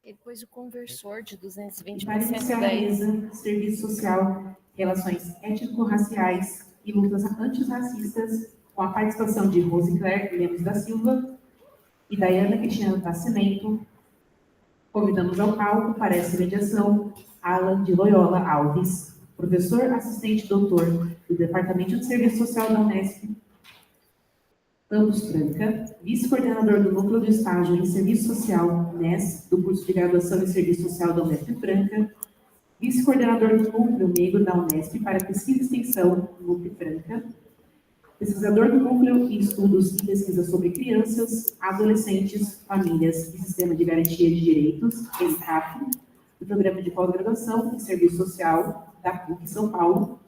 E depois o conversor de 220 para iniciar a mesa, Serviço Social, Relações Étnico-Raciais e Lutas Antirracistas, com a participação de Rosicler Lemos da Silva e Daiana Cristina Nascimento. Convidamos ao palco para essa mediação Alan de Loyola Alves, professor assistente doutor do Departamento de Serviço Social da Unesp, Campus Franca, vice-coordenador do Núcleo de Estágio em Serviço Social, NES, do curso de Graduação em Serviço Social da Unesp Franca, vice-coordenador do Núcleo Negro da Unesp para Pesquisa e Extensão, NUP Franca, pesquisador do Núcleo em Estudos e Pesquisa sobre Crianças, Adolescentes, Famílias e Sistema de Garantia de Direitos, ENCAP, do Programa de Pós-Graduação em Serviço Social da PUC São Paulo,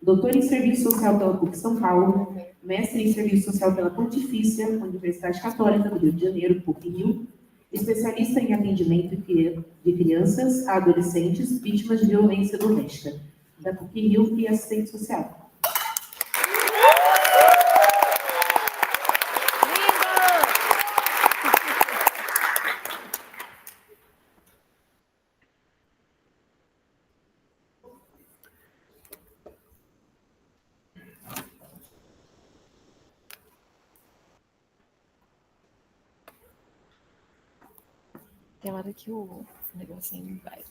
doutor em Serviço Social pela PUC São Paulo, mestre em Serviço Social pela Pontifícia Universidade Católica do Rio de Janeiro, PUC-Rio, especialista em atendimento de crianças a adolescentes vítimas de violência doméstica, da PUC-Rio e assistente social. Tem hora que o negocinho vai.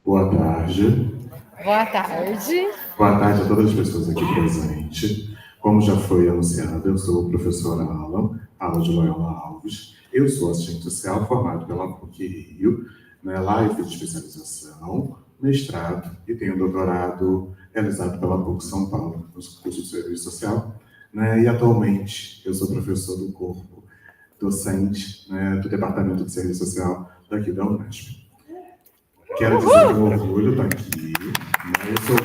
Boa tarde. Boa tarde. Boa tarde a todas as pessoas aqui presentes. Como já foi anunciado, eu sou o professor Alan de Loyola Alves. Eu sou assistente social formado pela PUC-Rio, live de especialização, mestrado e tenho doutorado realizado pela PUC São Paulo, no curso de Serviço Social. E atualmente eu sou professor do corpo docente do Departamento de Serviço Social daqui da Unesp. Quero dizer com orgulho estar aqui. Eu sou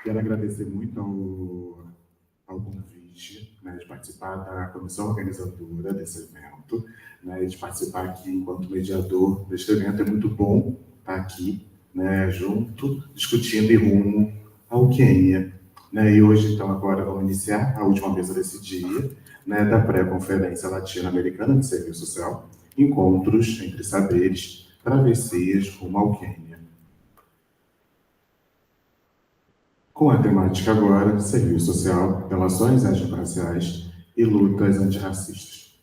Quero agradecer muito ao convite de participar da comissão organizadora desse evento, e de participar aqui enquanto mediador deste evento. É muito bom estar aqui, junto, discutindo e rumo ao Quênia. E hoje, então, agora vamos iniciar a última mesa desse dia, da pré-conferência latino-americana de serviço social, encontros entre saberes, travessias rumo ao Quênia. Com a temática agora, serviço social, relações étnico-raciais e lutas antirracistas.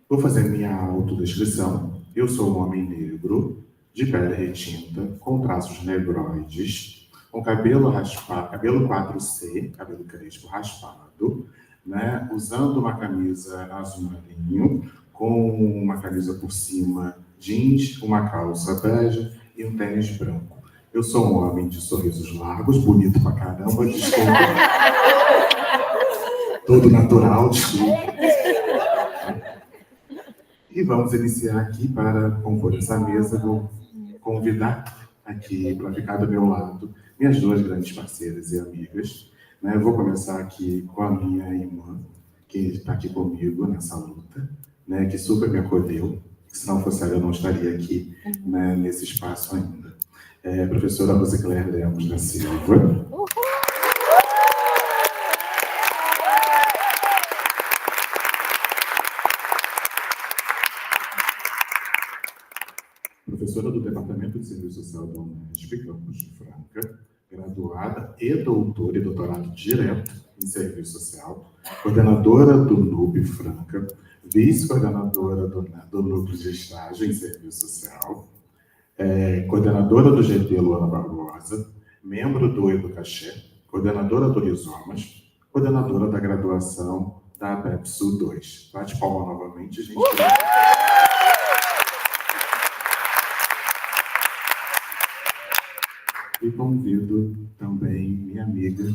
Vou fazer minha autodescrição. Eu sou um homem negro, de pele retinta, com traços negroides, com cabelo raspado, cabelo 4C, cabelo crespo raspado, usando uma camisa azul marinho, com uma camisa por cima jeans, uma calça bege e um tênis branco. Eu sou um homem de sorrisos largos, bonito pra caramba, desculpa. Todo natural, desculpa. E vamos iniciar aqui para compor essa mesa. Vou convidar aqui para ficar do meu lado minhas duas grandes parceiras e amigas. Vou começar aqui com a minha irmã, que está aqui comigo nessa luta, que super me acolheu. Se não fosse ela, eu não estaria aqui nesse espaço ainda. Professora Rosicler Lemos da Silva. Professora do Departamento de Serviço Social da Unesp, Campus de Franca, graduada e doutora e doutorado direto em Serviço Social, coordenadora do NUP Franca, vice-coordenadora do Núcleo de Estágio em Serviço Social, coordenadora do GT Luana Barbosa, membro do Educaché, coordenadora do Rizomas, coordenadora da graduação da APEPSU 2. Bate palma novamente, gente. E convido também minha amiga,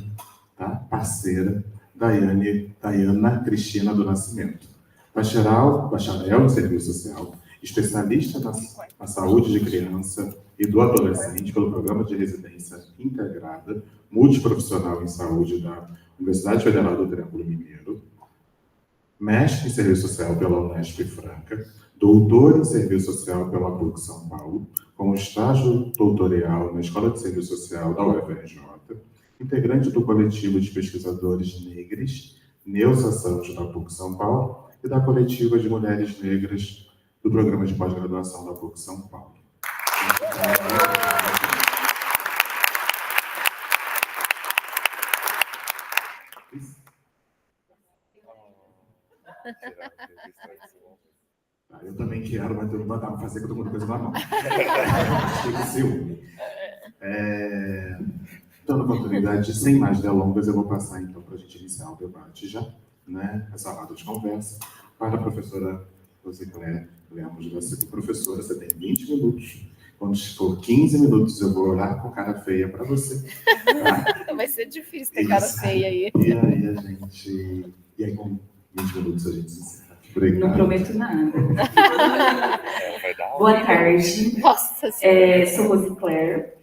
parceira, Daiana Cristina do Nascimento. Bacharel em Serviço Social, especialista na saúde de criança e do adolescente pelo Programa de Residência Integrada Multiprofissional em Saúde da Universidade Federal do Triângulo Mineiro, mestre em Serviço Social pela Unesp Franca, doutor em Serviço Social pela PUC São Paulo, com estágio doutoral na Escola de Serviço Social da UFRJ, integrante do coletivo de pesquisadores negros Neusa Santos da PUC São Paulo e da coletiva de mulheres negras do programa de pós-graduação da PUC São Paulo. Eu também quero, mas eu não vou fazer que eu tô com outra coisa na mão. Chega ciúme. Dando oportunidade, sem mais delongas, eu vou passar então para a gente iniciar o debate já, né? Essa roda de conversa, para a professora Rosicléia Lemos da Silva. Professora, você tem 20 minutos. Quando for 15 minutos, eu vou olhar com cara feia para você. Tá? Vai ser difícil ter cara feia aí. E aí a gente... E aí com 20 minutos a gente se encerra. Obrigado. Não prometo nada. Boa tarde. Nossa Senhora. Sou Rosicléia.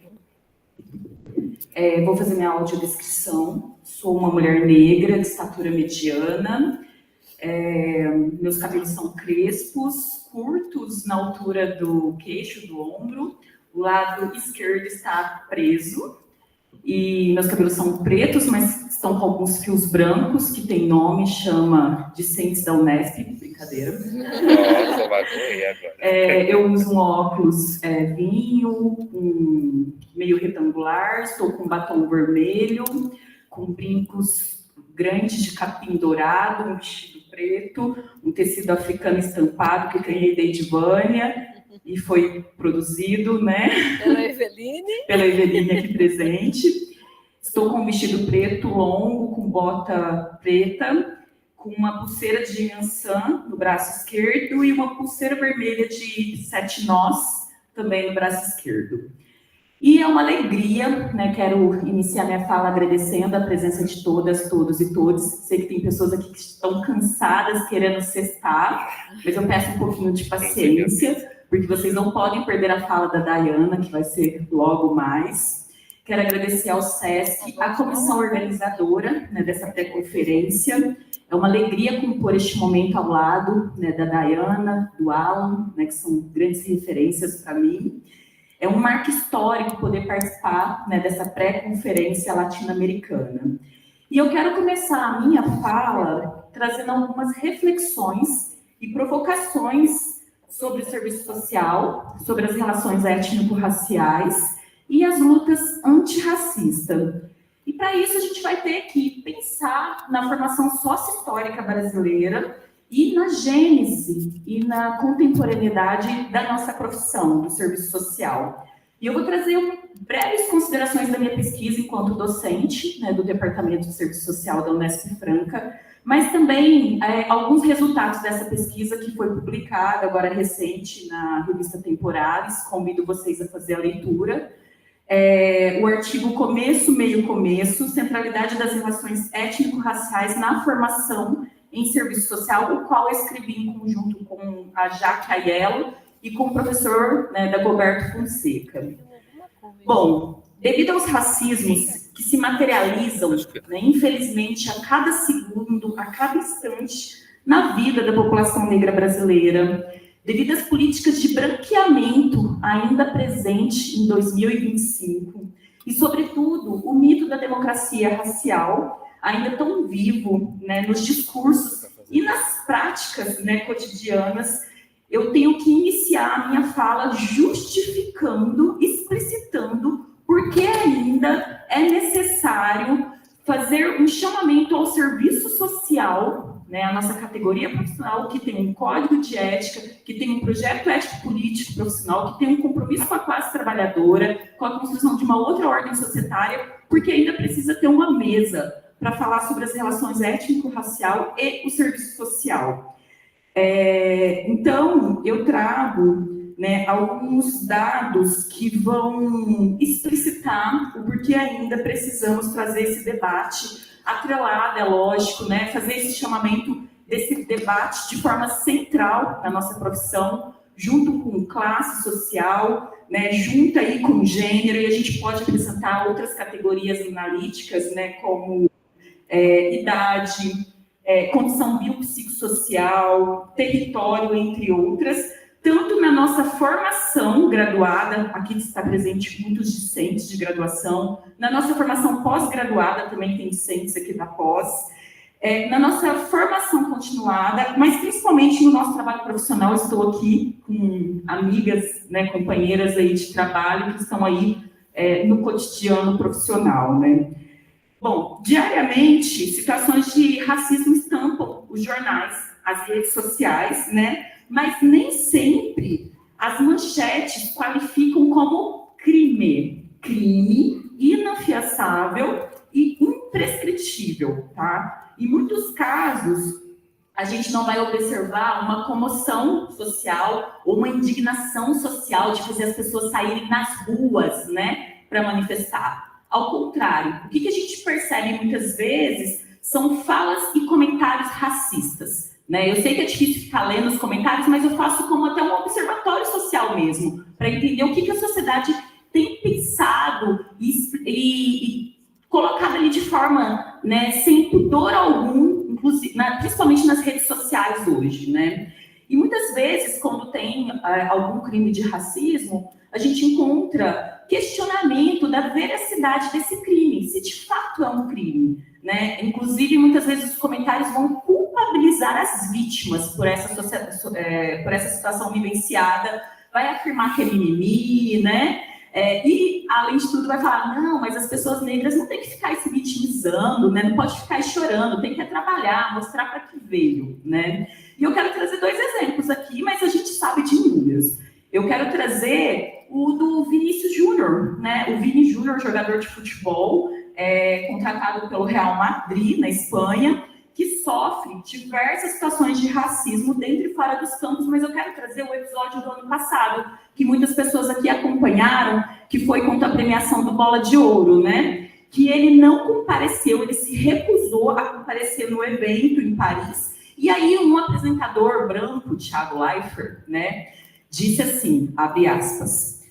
Vou fazer minha audiodescrição. Sou uma mulher negra de estatura mediana. Meus cabelos são crespos, curtos na altura do queixo, do ombro. O lado esquerdo está preso. E meus cabelos são pretos, mas estão com alguns fios brancos, que tem nome, chama Discentes da Unesp. Brincadeira. Nossa, vai correr agora. Eu uso um óculos vinho, meio retangular, estou com batom vermelho, com brincos grandes de capim dourado, um vestido preto, um tecido africano estampado que eu ganhei da Edivânia e foi produzido, né? Pela Eveline aqui presente. Estou com um vestido preto longo, com bota preta, com uma pulseira de ançã no braço esquerdo e uma pulseira vermelha de 7 nós também no braço esquerdo. E é uma alegria, né? Quero iniciar minha fala agradecendo a presença de todas, todos e todos. Sei que tem pessoas aqui que estão cansadas, querendo cestar, mas eu peço um pouquinho de paciência, porque vocês não podem perder a fala da Dayana, que vai ser logo mais. Quero agradecer ao SESC, a comissão organizadora, né, dessa pré-conferência. É uma alegria compor este momento ao lado, né, da Dayana, do Alan, né, que são grandes referências para mim. É um marco histórico poder participar, né, dessa pré-conferência latino-americana. E eu quero começar a minha fala trazendo algumas reflexões e provocações sobre o serviço social, sobre as relações étnico-raciais e as lutas antirracistas. E para isso a gente vai ter que pensar na formação sócio-histórica brasileira e na gênese e na contemporaneidade da nossa profissão, do serviço social. E eu vou trazer breves considerações da minha pesquisa enquanto docente, né, do Departamento de Serviço Social da Unesp Franca, mas também alguns resultados dessa pesquisa que foi publicada agora recente na revista Temporares. Convido vocês a fazer a leitura. O artigo Começo, Meio, Começo, Centralidade das Relações Étnico-Raciais na Formação em Serviço Social, o qual eu escrevi em conjunto com a Jaque Aiello e com o professor, né, Dagoberto Fonseca. Bom, devido aos racismos que se materializam, né, infelizmente, a cada segundo, a cada instante, na vida da população negra brasileira, devido às políticas de branqueamento ainda presente em 2025, e, sobretudo, o mito da democracia racial, ainda tão vivo, né, nos discursos e nas práticas, né, cotidianas, eu tenho que iniciar a minha fala justificando, explicitando por que ainda é necessário fazer um chamamento ao serviço social, né, a nossa categoria profissional, que tem um código de ética, que tem um projeto ético-político profissional, que tem um compromisso com a classe trabalhadora, com a construção de uma outra ordem societária, porque ainda precisa ter uma mesa para falar sobre as relações étnico-racial e o serviço social. Então, eu trago, né, alguns dados que vão explicitar o porquê ainda precisamos trazer esse debate atrelado, é lógico, né, fazer esse chamamento desse debate de forma central na nossa profissão, junto com classe social, né, junto aí com gênero, e a gente pode acrescentar outras categorias analíticas, né, como idade, condição biopsicossocial, território, entre outras, tanto na nossa formação graduada, aqui está presente muitos discentes de graduação, na nossa formação pós-graduada, também tem discentes aqui da pós, na nossa formação continuada, mas principalmente no nosso trabalho profissional. Estou aqui com amigas, né, companheiras aí de trabalho que estão aí no cotidiano profissional, né? Bom, diariamente, situações de racismo estampam os jornais, as redes sociais, né? Mas nem sempre as manchetes qualificam como crime inafiançável e imprescritível, tá? Em muitos casos, a gente não vai observar uma comoção social ou uma indignação social de fazer as pessoas saírem nas ruas, né, para manifestar. Ao contrário, o que a gente percebe muitas vezes são falas e comentários racistas, né? Eu sei que é difícil ficar lendo os comentários, mas eu faço como até um observatório social mesmo, para entender o que a sociedade tem pensado e colocado ali de forma, né, sem pudor algum, inclusive, principalmente nas redes sociais hoje, né? E muitas vezes, quando tem algum crime de racismo, a gente encontra questionamento da veracidade desse crime, se de fato é um crime, né? Inclusive, muitas vezes os comentários vão culpabilizar as vítimas por essa situação vivenciada, vai afirmar que é mimimi, né? E, além de tudo, vai falar, não, mas as pessoas negras não tem que ficar se vitimizando, né? Não pode ficar chorando, tem que trabalhar, mostrar para que veio, né? E eu quero trazer 2 exemplos aqui, mas a gente sabe de inúmeros. Eu quero trazer o do Vinícius Júnior, né? O Vini Júnior, jogador de futebol, contratado pelo Real Madrid, na Espanha, que sofre diversas situações de racismo dentro e fora dos campos, mas eu quero trazer o episódio do ano passado, que muitas pessoas aqui acompanharam, que foi contra a premiação do Bola de Ouro, né? Que ele não compareceu, ele se recusou a comparecer no evento em Paris. E aí um apresentador branco, Thiago Leifert, né, disse assim, abre aspas,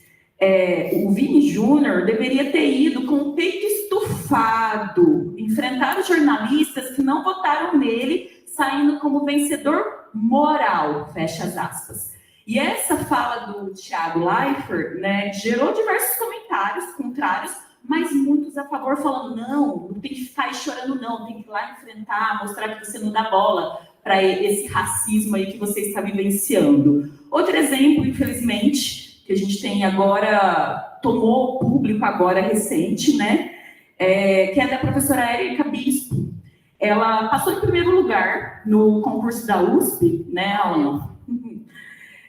o Vini Júnior deveria ter ido com o peito estufado, enfrentar os jornalistas que não votaram nele, saindo como vencedor moral, fecha as aspas. E essa fala do Thiago Leifert, né, gerou diversos comentários contrários, mas muitos a favor, falando, não tem que ficar aí chorando, não, tem que ir lá enfrentar, mostrar que você não dá bola para esse racismo aí que você está vivenciando. Outro exemplo, infelizmente, que a gente tem agora, tomou público agora recente, né, que é da professora Érica Bispo. Ela passou em primeiro lugar no concurso da USP, né, Alan?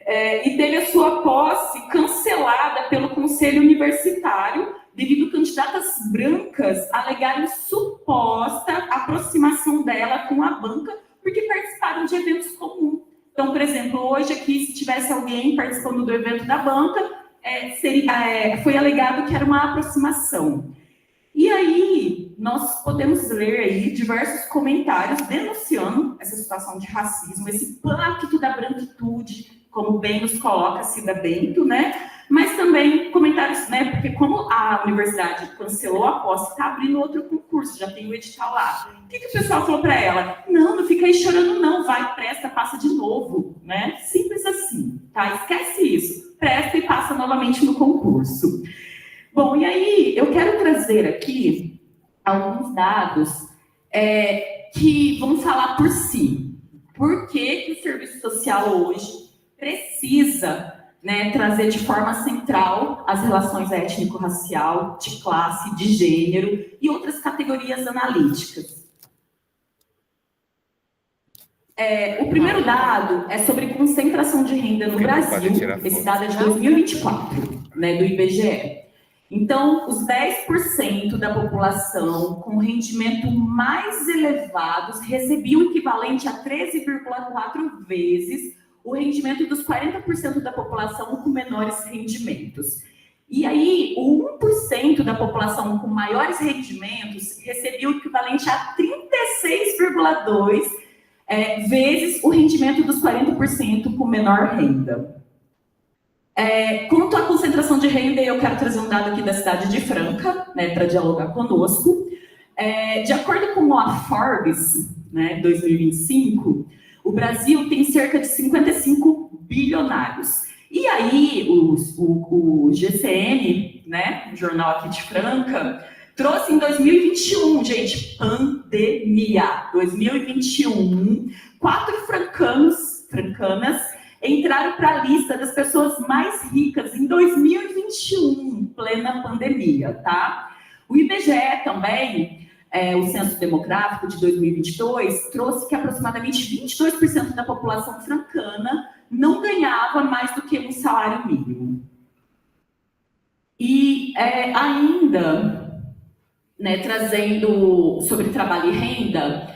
E teve a sua posse cancelada pelo Conselho Universitário, devido a candidatas brancas alegarem suposta aproximação dela com a banca, porque participaram de eventos comuns. Então, por exemplo, hoje aqui, se tivesse alguém participando do evento da banca, foi alegado que era uma aproximação. E aí, nós podemos ler aí diversos comentários denunciando essa situação de racismo, esse pacto da branquitude, como bem nos coloca Cida Bento, né? Mas também comentários, né? Porque como a universidade cancelou a posse, está abrindo outro concurso, já tem o edital lá. O que o pessoal falou para ela? Não fica aí chorando não, vai, presta, passa de novo, né? Simples assim, tá? Esquece isso, presta e passa novamente no concurso. Bom, e aí eu quero trazer aqui alguns dados que vão falar por si. Por que o serviço social hoje precisa, né, trazer de forma central as relações étnico-racial, de classe, de gênero e outras categorias analíticas. O primeiro dado é sobre concentração de renda no Brasil. Esse dado é de 2024, né, do IBGE. Então, os 10% da população com rendimento mais elevados recebiam o equivalente a 13,4 vezes o rendimento dos 40% da população com menores rendimentos. E aí, o 1% da população com maiores rendimentos recebia o equivalente a 36,2 vezes o rendimento dos 40% com menor renda. Quanto à concentração de renda, eu quero trazer um dado aqui da cidade de Franca, né, para dialogar conosco. De acordo com a Forbes, né, 2025, o Brasil tem cerca de 55 bilionários. E aí, o GCM, né, o jornal aqui de Franca, trouxe em 2021, gente, pandemia, 2021, 4 francanas entraram para a lista das pessoas mais ricas em 2021, plena pandemia, tá? O IBGE também, o Censo Demográfico de 2022, trouxe que aproximadamente 22% da população francana não ganhava mais do que um salário mínimo. E ainda, né, trazendo sobre trabalho e renda,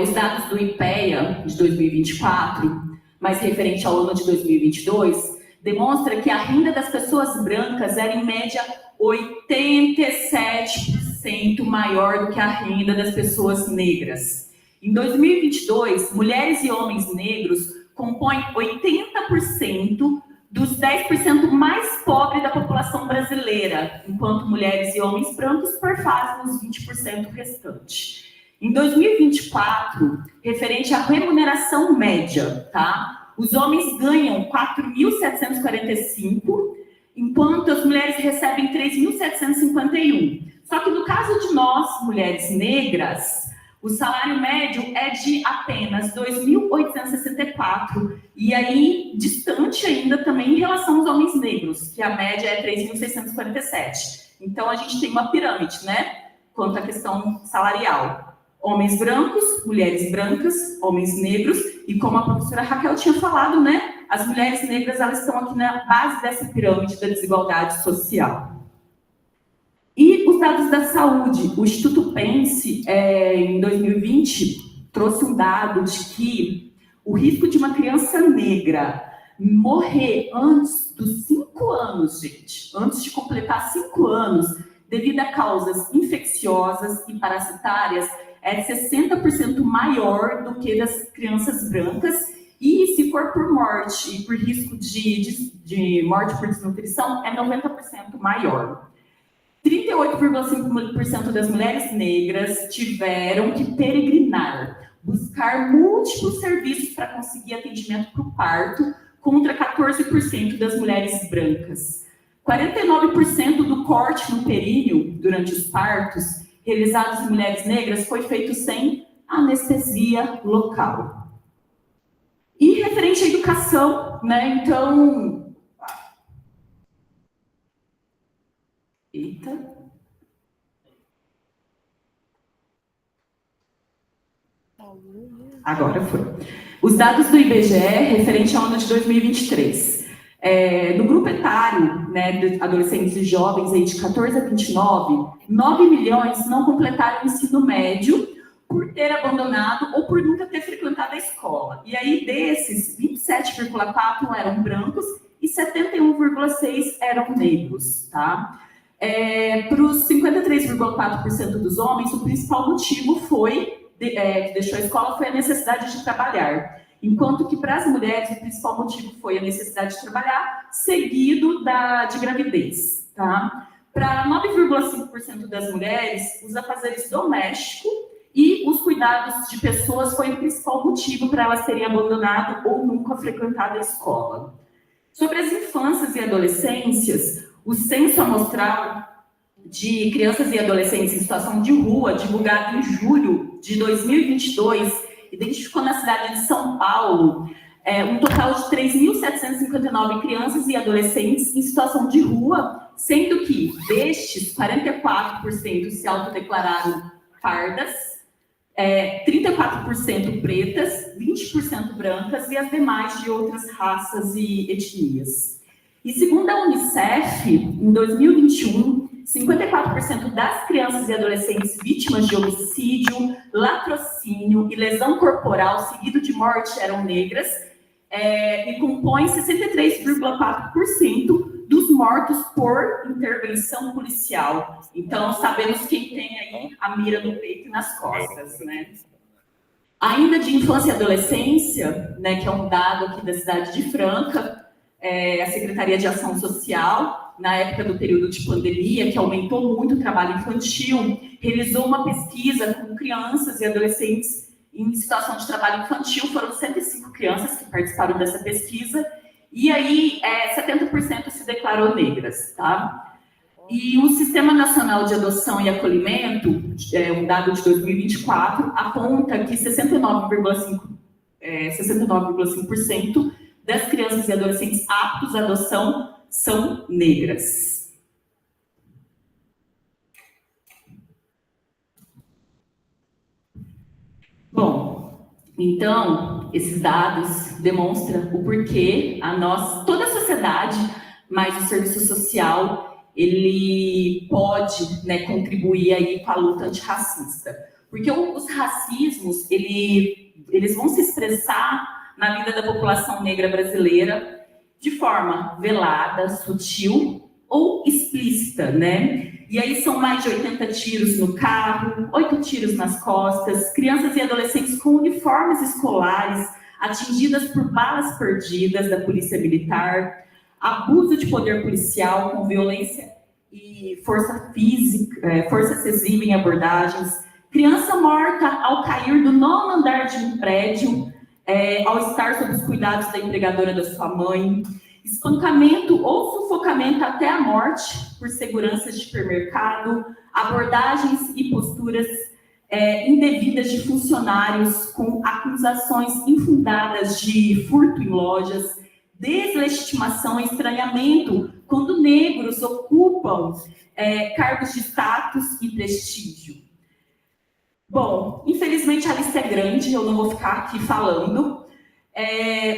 os dados do IPEA de 2024, mais referente ao ano de 2022, demonstra que a renda das pessoas brancas era, em média, 87% maior do que a renda das pessoas negras. Em 2022, mulheres e homens negros compõem 80% dos 10% mais pobres da população brasileira, enquanto mulheres e homens brancos perfazem os 20% restantes. Em 2024, referente à remuneração média, tá? Os homens ganham 4.745, enquanto as mulheres recebem 3.751. Só que no caso de nós, mulheres negras, o salário médio é de apenas 2.864, e aí distante ainda também em relação aos homens negros, que a média é 3.647. Então a gente tem uma pirâmide, né? Quanto à questão salarial. Homens brancos, mulheres brancas, homens negros, e como a professora Raquel tinha falado, né? As mulheres negras, elas estão aqui na base dessa pirâmide da desigualdade social. E os dados da saúde, o Instituto Pense, em 2020, trouxe um dado de que o risco de uma criança negra morrer antes dos 5 anos, gente, antes de completar 5 anos, devido a causas infecciosas e parasitárias, é 60% maior do que das crianças brancas, e se for por morte e por risco de morte por desnutrição, é 90% maior. 38,5% das mulheres negras tiveram que peregrinar, buscar múltiplos serviços para conseguir atendimento para o parto, contra 14% das mulheres brancas. 49% do corte no períneo durante os partos realizados em mulheres negras foi feito sem anestesia local. E referente à educação, né, então... Eita. Agora foi. Os dados do IBGE referente ao ano de 2023. No grupo etário, né, de adolescentes e jovens aí de 14 a 29, 9 milhões não completaram o ensino médio por ter abandonado ou por nunca ter frequentado a escola. E aí, desses, 27,4% eram brancos e 71,6% eram negros, tá? Para os 53,4% dos homens, o principal motivo que deixou a escola foi a necessidade de trabalhar. Enquanto que para as mulheres o principal motivo foi a necessidade de trabalhar, seguido de gravidez, tá? Para 9,5% das mulheres, os afazeres domésticos e os cuidados de pessoas foi o principal motivo para elas terem abandonado ou nunca frequentado a escola. Sobre as infâncias e adolescências, o Censo Amostral de Crianças e Adolescentes em Situação de Rua, divulgado em julho de 2022, identificou na cidade de São Paulo um total de 3.759 crianças e adolescentes em situação de rua, sendo que destes, 44% se autodeclararam pardas, 34% pretas, 20% brancas e as demais de outras raças e etnias. E segundo a Unicef, em 2021, 54% das crianças e adolescentes vítimas de homicídio, latrocínio e lesão corporal seguido de morte eram negras, e compõem 63,4% dos mortos por intervenção policial. Então, sabemos quem tem aí a mira no peito e nas costas, né? Ainda de infância e adolescência, né, que é um dado aqui da cidade de Franca, a Secretaria de Ação Social, na época do período de pandemia, que aumentou muito o trabalho infantil, realizou uma pesquisa com crianças e adolescentes em situação de trabalho infantil, foram 105 crianças que participaram dessa pesquisa, e aí 70% se declarou negras, tá? E o Sistema Nacional de Adoção e Acolhimento, um dado de 2024, aponta que 69,5% das crianças e adolescentes aptos à adoção são negras. Bom, então, esses dados demonstram o porquê toda a sociedade, mas o serviço social, ele pode, né, contribuir aí com a luta antirracista. Porque os racismos, eles vão se expressar na vida da população negra brasileira de forma velada, sutil ou explícita, né? E aí são mais de 80 tiros no carro, 8 tiros nas costas, crianças e adolescentes com uniformes escolares atingidas por balas perdidas da polícia militar, abuso de poder policial com violência e força física, força excessiva em abordagens, criança morta ao cair do 9º andar de um prédio, ao estar sob os cuidados da empregadora da sua mãe, espancamento ou sufocamento até a morte por seguranças de supermercado, abordagens e posturas indevidas de funcionários com acusações infundadas de furto em lojas, deslegitimação e estranhamento quando negros ocupam cargos de status e prestígio. Bom, infelizmente a lista é grande, eu não vou ficar aqui falando,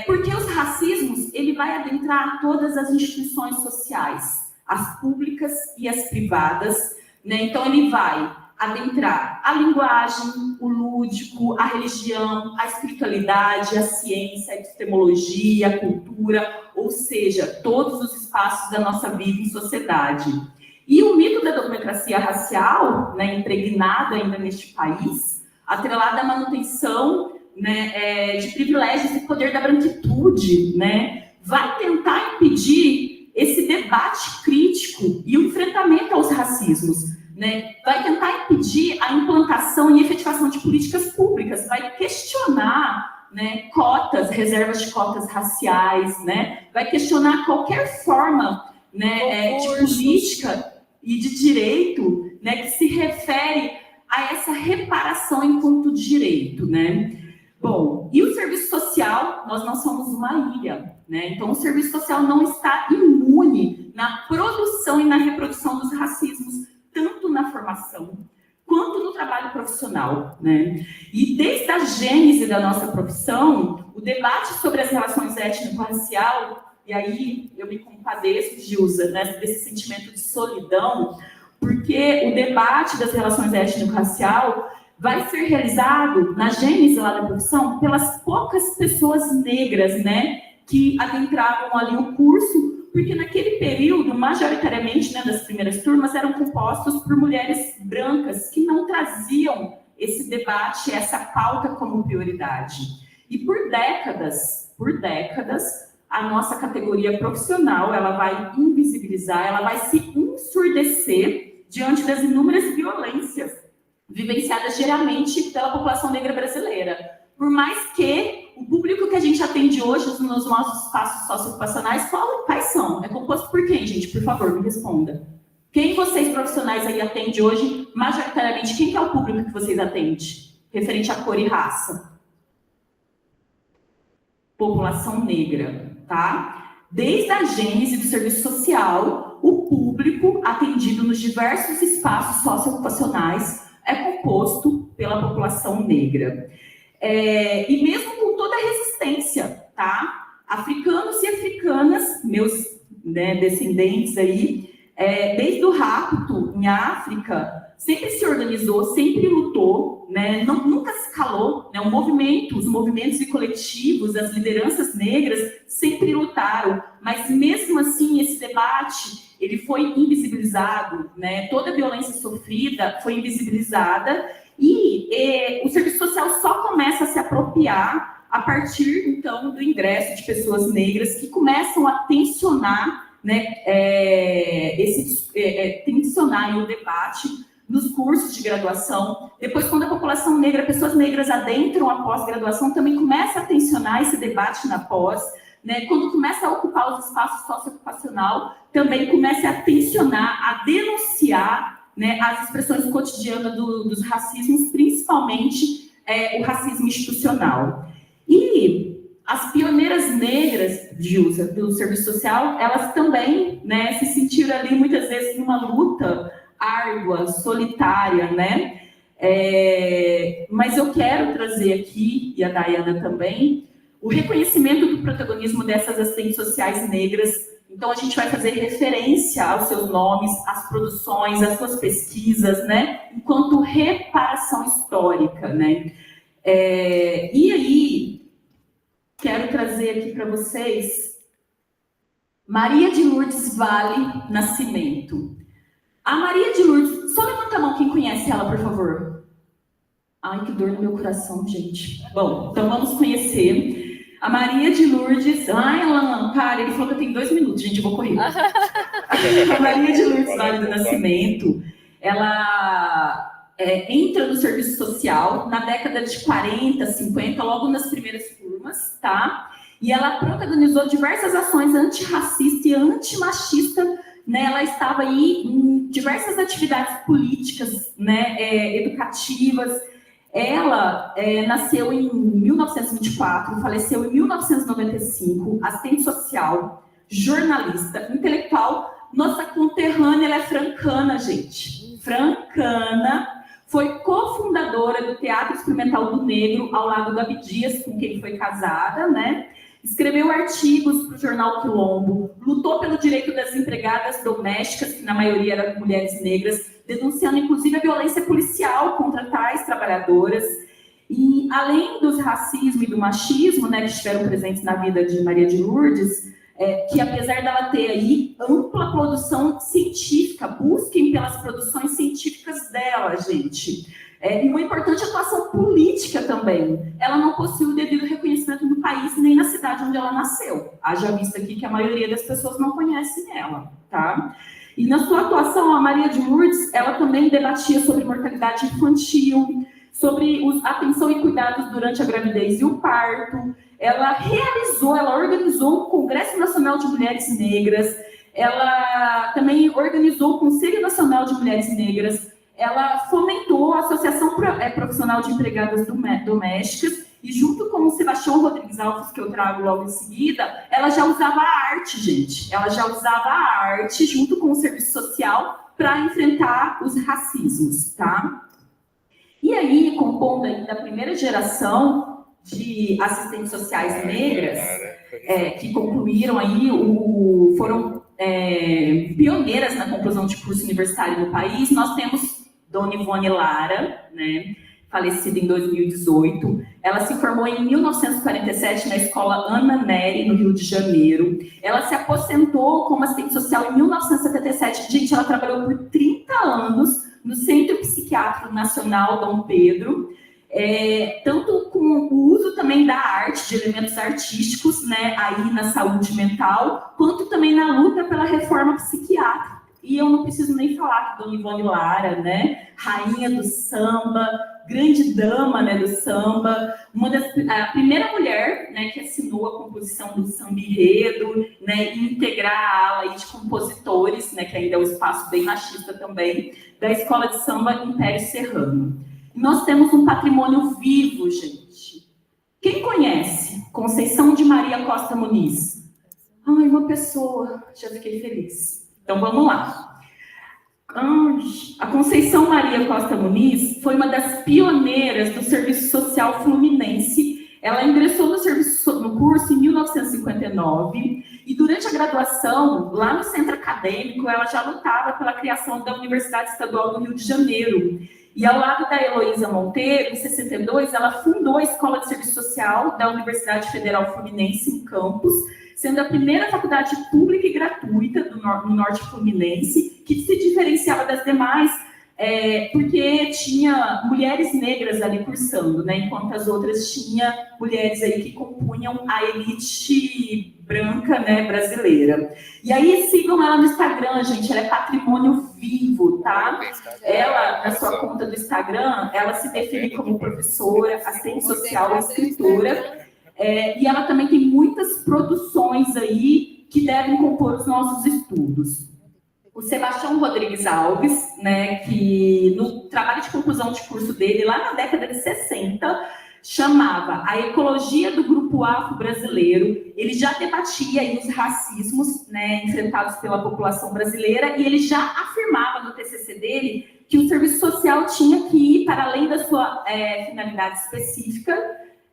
porque os racismos, ele vai adentrar todas as instituições sociais, as públicas e as privadas, né? Então ele vai adentrar a linguagem, o lúdico, a religião, a espiritualidade, a ciência, a epistemologia, a cultura, ou seja, todos os espaços da nossa vida em sociedade. E o mito da democracia racial, né, impregnado ainda neste país, atrelado à manutenção, né, de privilégios e poder da branquitude, né, vai tentar impedir esse debate crítico e o enfrentamento aos racismos, né, vai tentar impedir a implantação e efetivação de políticas públicas, vai questionar, né, cotas, reservas de cotas raciais, né, vai questionar qualquer forma, né, de política e de direito, né, que se refere a essa reparação enquanto direito, né. Bom, e o serviço social, nós não somos uma ilha, né? Então o serviço social não está imune na produção e na reprodução dos racismos, tanto na formação quanto no trabalho profissional, né? E desde a gênese da nossa profissão, o debate sobre as relações étnico-racial, e aí eu me compadeço, Gilza, né, desse sentimento de solidão, porque o debate das relações étnico-racial vai ser realizado na gênese lá da profissão pelas poucas pessoas negras, né, que adentravam ali o curso, porque naquele período, majoritariamente, né, das primeiras turmas, eram compostos por mulheres brancas que não traziam esse debate, essa pauta como prioridade. E por décadas, a nossa categoria profissional, ela vai invisibilizar, ela vai se ensurdecer diante das inúmeras violências vivenciadas diariamente pela população negra brasileira. Por mais que o público que a gente atende hoje nos nossos espaços socioocupacionais, quais são? É composto por quem, gente? Por favor, me responda. Quem vocês profissionais aí atendem hoje, majoritariamente, quem que é o público que vocês atendem? Referente a cor e raça. População negra, tá? Desde a gênese do serviço social, o público atendido nos diversos espaços socioocupacionais é composto pela população negra. E mesmo com toda a resistência, tá? Africanos e africanas, meus, né, descendentes aí, desde o rapto em África, sempre se organizou, sempre lutou, né? Nunca se calou, né? Os movimentos e coletivos, as lideranças negras sempre lutaram, mas mesmo assim esse debate ele foi invisibilizado, né? Toda a violência sofrida foi invisibilizada e o serviço social só começa a se apropriar a partir, então, do ingresso de pessoas negras que começam a tensionar, né, tensionar o debate nos cursos de graduação. Depois, quando a população negra, pessoas negras adentram a pós-graduação, também começa a tensionar esse debate na pós, né? Quando começa a ocupar os espaços socioocupacional, também começa a tensionar, a denunciar, né, as expressões cotidianas dos racismos, principalmente o racismo institucional. E as pioneiras negras, Gilza, do serviço social, elas também, né, se sentiram ali muitas vezes numa luta árdua, solitária, né? Mas eu quero trazer aqui, e a Dayana também, o reconhecimento do protagonismo dessas assistentes sociais negras. Então, a gente vai fazer referência aos seus nomes, às produções, às suas pesquisas, né? Enquanto reparação histórica, né? E aí, quero trazer aqui para vocês Maria de Lourdes Vale Nascimento. A Maria de Lourdes, só levanta a mão quem conhece ela, por favor. Ai, que dor no meu coração, gente. Bom, então vamos conhecer a Maria de Lourdes. Ai, Alan, cara, ele falou que eu tenho 2 minutos, gente, eu vou correr. A Maria de Lourdes Vale do Nascimento, ela entra no serviço social na década de 40, 50, logo nas primeiras turmas, tá? E ela protagonizou diversas ações antirracistas e antimachistas, né? Ela estava aí em diversas atividades políticas, né, educativas. Ela nasceu em 1924, faleceu em 1995, assistente social, jornalista, intelectual. Nossa conterrânea, ela é francana, gente. Francana. Foi cofundadora do Teatro Experimental do Negro, ao lado da Abdias, com quem foi casada, né? Escreveu artigos para o jornal Quilombo, lutou pelo direito das empregadas domésticas, que na maioria eram mulheres negras, denunciando inclusive a violência policial contra tais trabalhadoras. E além dos racismo e do machismo, né, que estiveram presentes na vida de Maria de Lourdes, que apesar dela ter aí ampla produção científica, busquem pelas produções científicas dela, gente. E uma importante atuação política também. Ela não possui o devido reconhecimento no país, nem na cidade onde ela nasceu. Haja visto aqui que a maioria das pessoas não conhece ela, tá? E na sua atuação, a Maria de Lourdes, ela também debatia sobre mortalidade infantil, sobre atenção e cuidados durante a gravidez e o parto. Ela organizou o Congresso Nacional de Mulheres Negras, ela também organizou o Conselho Nacional de Mulheres Negras, ela fomentou a Associação Profissional de Empregadas Domésticas, e junto com o Sebastião Rodrigues Alves, que eu trago logo em seguida, ela já usava a arte, gente. Ela já usava a arte junto com o serviço social para enfrentar os racismos, tá? E aí, compondo ainda a primeira geração de assistentes sociais negras, que concluíram aí, foram pioneiras na conclusão de curso universitário no país, nós temos Dona Ivone Lara, né, falecida em 2018. Ela se formou em 1947 na Escola Ana Neri, no Rio de Janeiro. Ela se aposentou como assistente social em 1977. Gente, ela trabalhou por 30 anos no Centro Psiquiátrico Nacional Dom Pedro, tanto com o uso também da arte, de elementos artísticos, né, aí na saúde mental, quanto também na luta pela reforma psiquiátrica. E eu não preciso nem falar que Dona Ivone Lara, né, rainha do samba, grande dama, né, do samba, a primeira mulher, né, que assinou a composição do samba enredo, né, e integrar a ala aí de compositores, né, que ainda é um espaço bem machista também, da Escola de Samba Império Serrano. E nós temos um patrimônio vivo, gente. Quem conhece Conceição de Maria Costa Muniz? Ai, uma pessoa, já fiquei feliz. Então, vamos lá. A Conceição Maria Costa Muniz foi uma das pioneiras do Serviço Social Fluminense. Ela ingressou no curso em 1959 e, durante a graduação, lá no centro acadêmico, ela já lutava pela criação da Universidade Estadual do Rio de Janeiro. E, ao lado da Heloísa Monteiro, em 62, ela fundou a Escola de Serviço Social da Universidade Federal Fluminense, em Campos, sendo a primeira faculdade pública e gratuita no norte fluminense, que se diferenciava das demais porque tinha mulheres negras ali cursando, né, enquanto as outras tinha mulheres aí que compunham a elite branca, né, brasileira. E aí sigam ela no Instagram, gente, ela é patrimônio vivo, tá? Ela, na sua conta do Instagram, ela se define como professora, assistente social, escritora, e ela também tem muitas produções aí que devem compor os nossos estudos. O Sebastião Rodrigues Alves, né, que no trabalho de conclusão de curso dele, lá na década de 60, chamava A Ecologia do Grupo Afro-Brasileiro. Ele já debatia aí os racismos, né, enfrentados pela população brasileira, e ele já afirmava no TCC dele que o serviço social tinha que ir para além da sua finalidade específica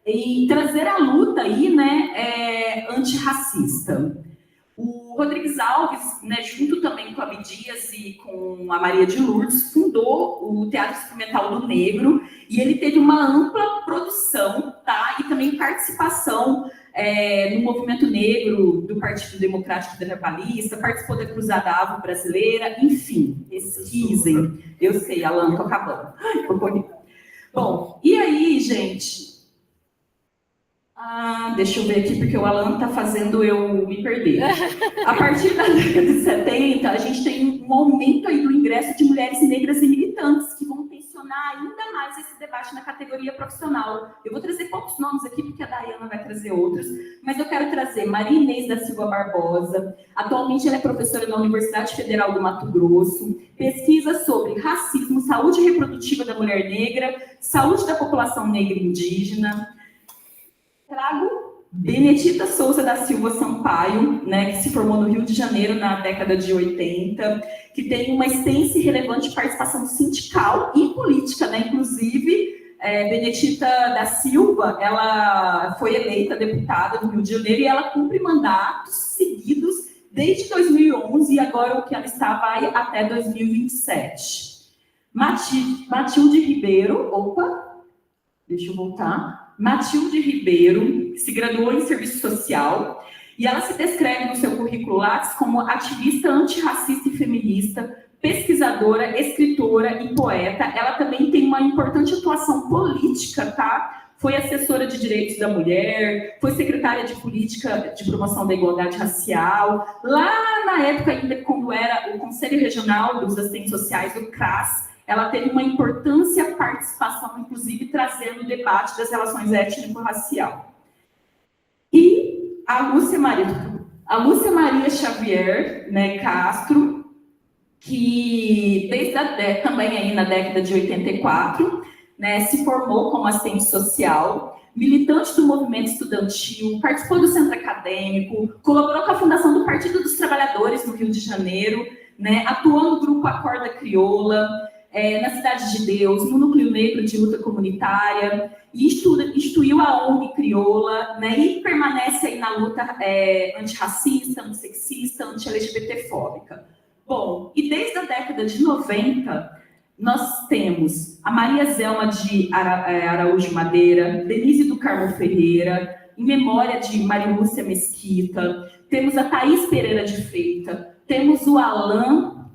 e trazer a luta aí, né, antirracista. O Rodrigues Alves, né, junto também com a Abdias e com a Maria de Lourdes, fundou o Teatro Experimental do Negro, e ele teve uma ampla produção, tá? E também participação no movimento negro do Partido Democrático Trabalhista, participou da Cruzada Afro-Brasileira, enfim, pesquisem. Eu sei, Alan, tô acabando. Bom, e aí, gente... deixa eu ver aqui, porque o Alan está fazendo eu me perder. A partir da década de 70, a gente tem um aumento aí do ingresso de mulheres negras e militantes, que vão tensionar ainda mais esse debate na categoria profissional. Eu vou trazer poucos nomes aqui, porque a Dayana vai trazer outros, mas eu quero trazer Maria Inês da Silva Barbosa. Atualmente ela é professora na Universidade Federal do Mato Grosso, pesquisa sobre racismo, saúde reprodutiva da mulher negra, saúde da população negra e indígena. Trago Benedita Souza da Silva Sampaio, né, que se formou no Rio de Janeiro na década de 80, que tem uma extensa e relevante participação sindical e política, né? Inclusive, Benedita da Silva, ela foi eleita deputada do Rio de Janeiro e ela cumpre mandatos seguidos desde 2011 e agora o que ela está vai até 2027. Matilde Ribeiro, deixa eu voltar. Matilde Ribeiro se graduou em Serviço Social e ela se descreve no seu currículo Lattes como ativista antirracista e feminista, pesquisadora, escritora e poeta. Ela também tem uma importante atuação política, tá? Foi assessora de direitos da mulher, foi secretária de política de promoção da igualdade racial. Lá na época ainda, quando era o Conselho Regional dos Assistentes Sociais, do CRAS, ela teve uma importante participação, inclusive trazendo o debate das relações étnico-raciais. E a Lúcia Maria Xavier, né, Castro, que desde também aí na década de 84, né, se formou como assistente social, militante do movimento estudantil, participou do centro acadêmico, colaborou com a fundação do Partido dos Trabalhadores no Rio de Janeiro, né, atuou no grupo Acorda Crioula, na Cidade de Deus, no Núcleo Negro de Luta Comunitária, e instituiu a ONG Crioula, né, e permanece aí na luta antirracista, antissexista, anti-LGBTfóbica. Bom, e desde a década de 90, nós temos a Maria Zelma de Araújo Madeira, Denise do Carmo Ferreira, em memória de Maria Lúcia Mesquita, temos a Thaís Pereira de Freitas, temos o Alan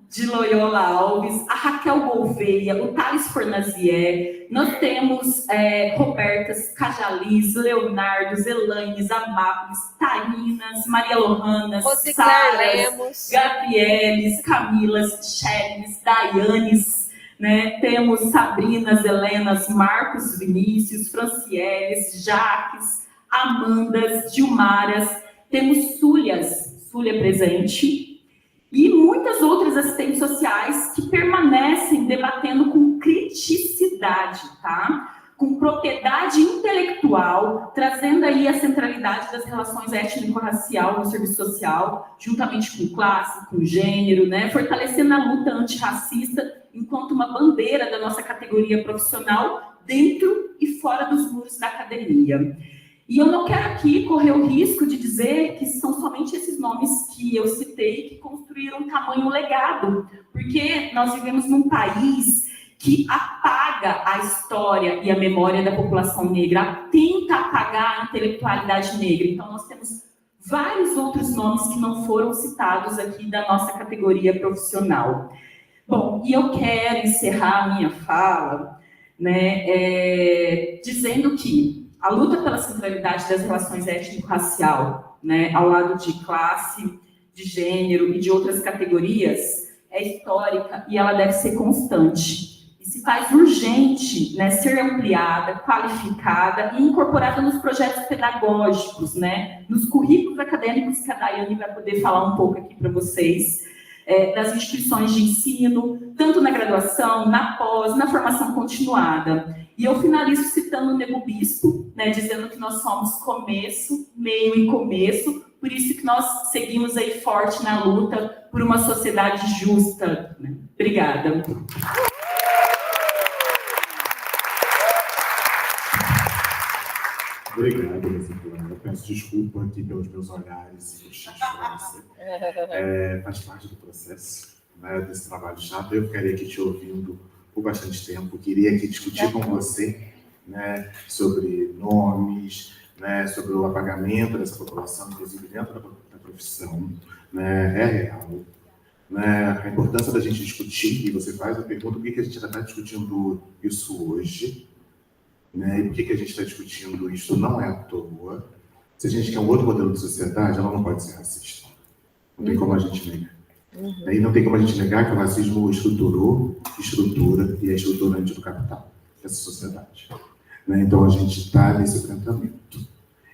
de Loyola Alves, a Raquel Gouveia, o Thales Fornazier, nós temos Robertas, Cajalis, Leonardo, Elaines, Amáveis, Tainas, Maria Lohanas, Saras, Gabrieles, Camilas, Sherines, Dayanes, né? Temos Sabrinas, Helenas, Marcos Vinícius, Francieles, Jaques, Amandas, Gilmaras, temos Súlia presente, e muitas outras assistentes sociais que permanecem debatendo com criticidade, tá? Com propriedade intelectual, trazendo aí a centralidade das relações étnico-racial no serviço social, juntamente com classe, com gênero, né? Fortalecendo a luta antirracista enquanto uma bandeira da nossa categoria profissional dentro e fora dos muros da academia. E eu não quero aqui correr o risco de dizer que são somente esses nomes que eu citei que construíram um tamanho legado, porque nós vivemos num país que apaga a história e a memória da população negra, tenta apagar a intelectualidade negra. Então, nós temos vários outros nomes que não foram citados aqui da nossa categoria profissional. Bom, e eu quero encerrar a minha fala, né, dizendo que a luta pela centralidade das relações étnico-racial, né, ao lado de classe, de gênero e de outras categorias, é histórica e ela deve ser constante. E se faz urgente, né, ser ampliada, qualificada e incorporada nos projetos pedagógicos, né, nos currículos acadêmicos que a Daiane vai poder falar um pouco aqui para vocês, das instituições de ensino, tanto na graduação, na pós, na formação continuada. E eu finalizo citando o Nego Bispo, né, dizendo que nós somos começo, meio e começo, por isso que nós seguimos aí forte na luta por uma sociedade justa. Né? Obrigada. Obrigado, Rosicler. Eu peço desculpa aqui pelos meus olhares e bochechos. Faz parte do processo, né, desse trabalho chato. Eu ficaria aqui te ouvindo por bastante tempo. Queria aqui discutir com você, né, sobre nomes, né, sobre o apagamento dessa população, inclusive dentro da profissão. Né, é real. Né, a importância da gente discutir, e você faz a pergunta, por que a gente ainda está discutindo isso hoje? Né, e por que a gente está discutindo isso não é à toa. Se a gente quer um outro modelo de sociedade, ela não pode ser racista. Não tem como a gente negar. E não tem como a gente negar que o racismo estruturou, estrutura e é estruturante do capital dessa sociedade. Né? Então a gente está nesse enfrentamento.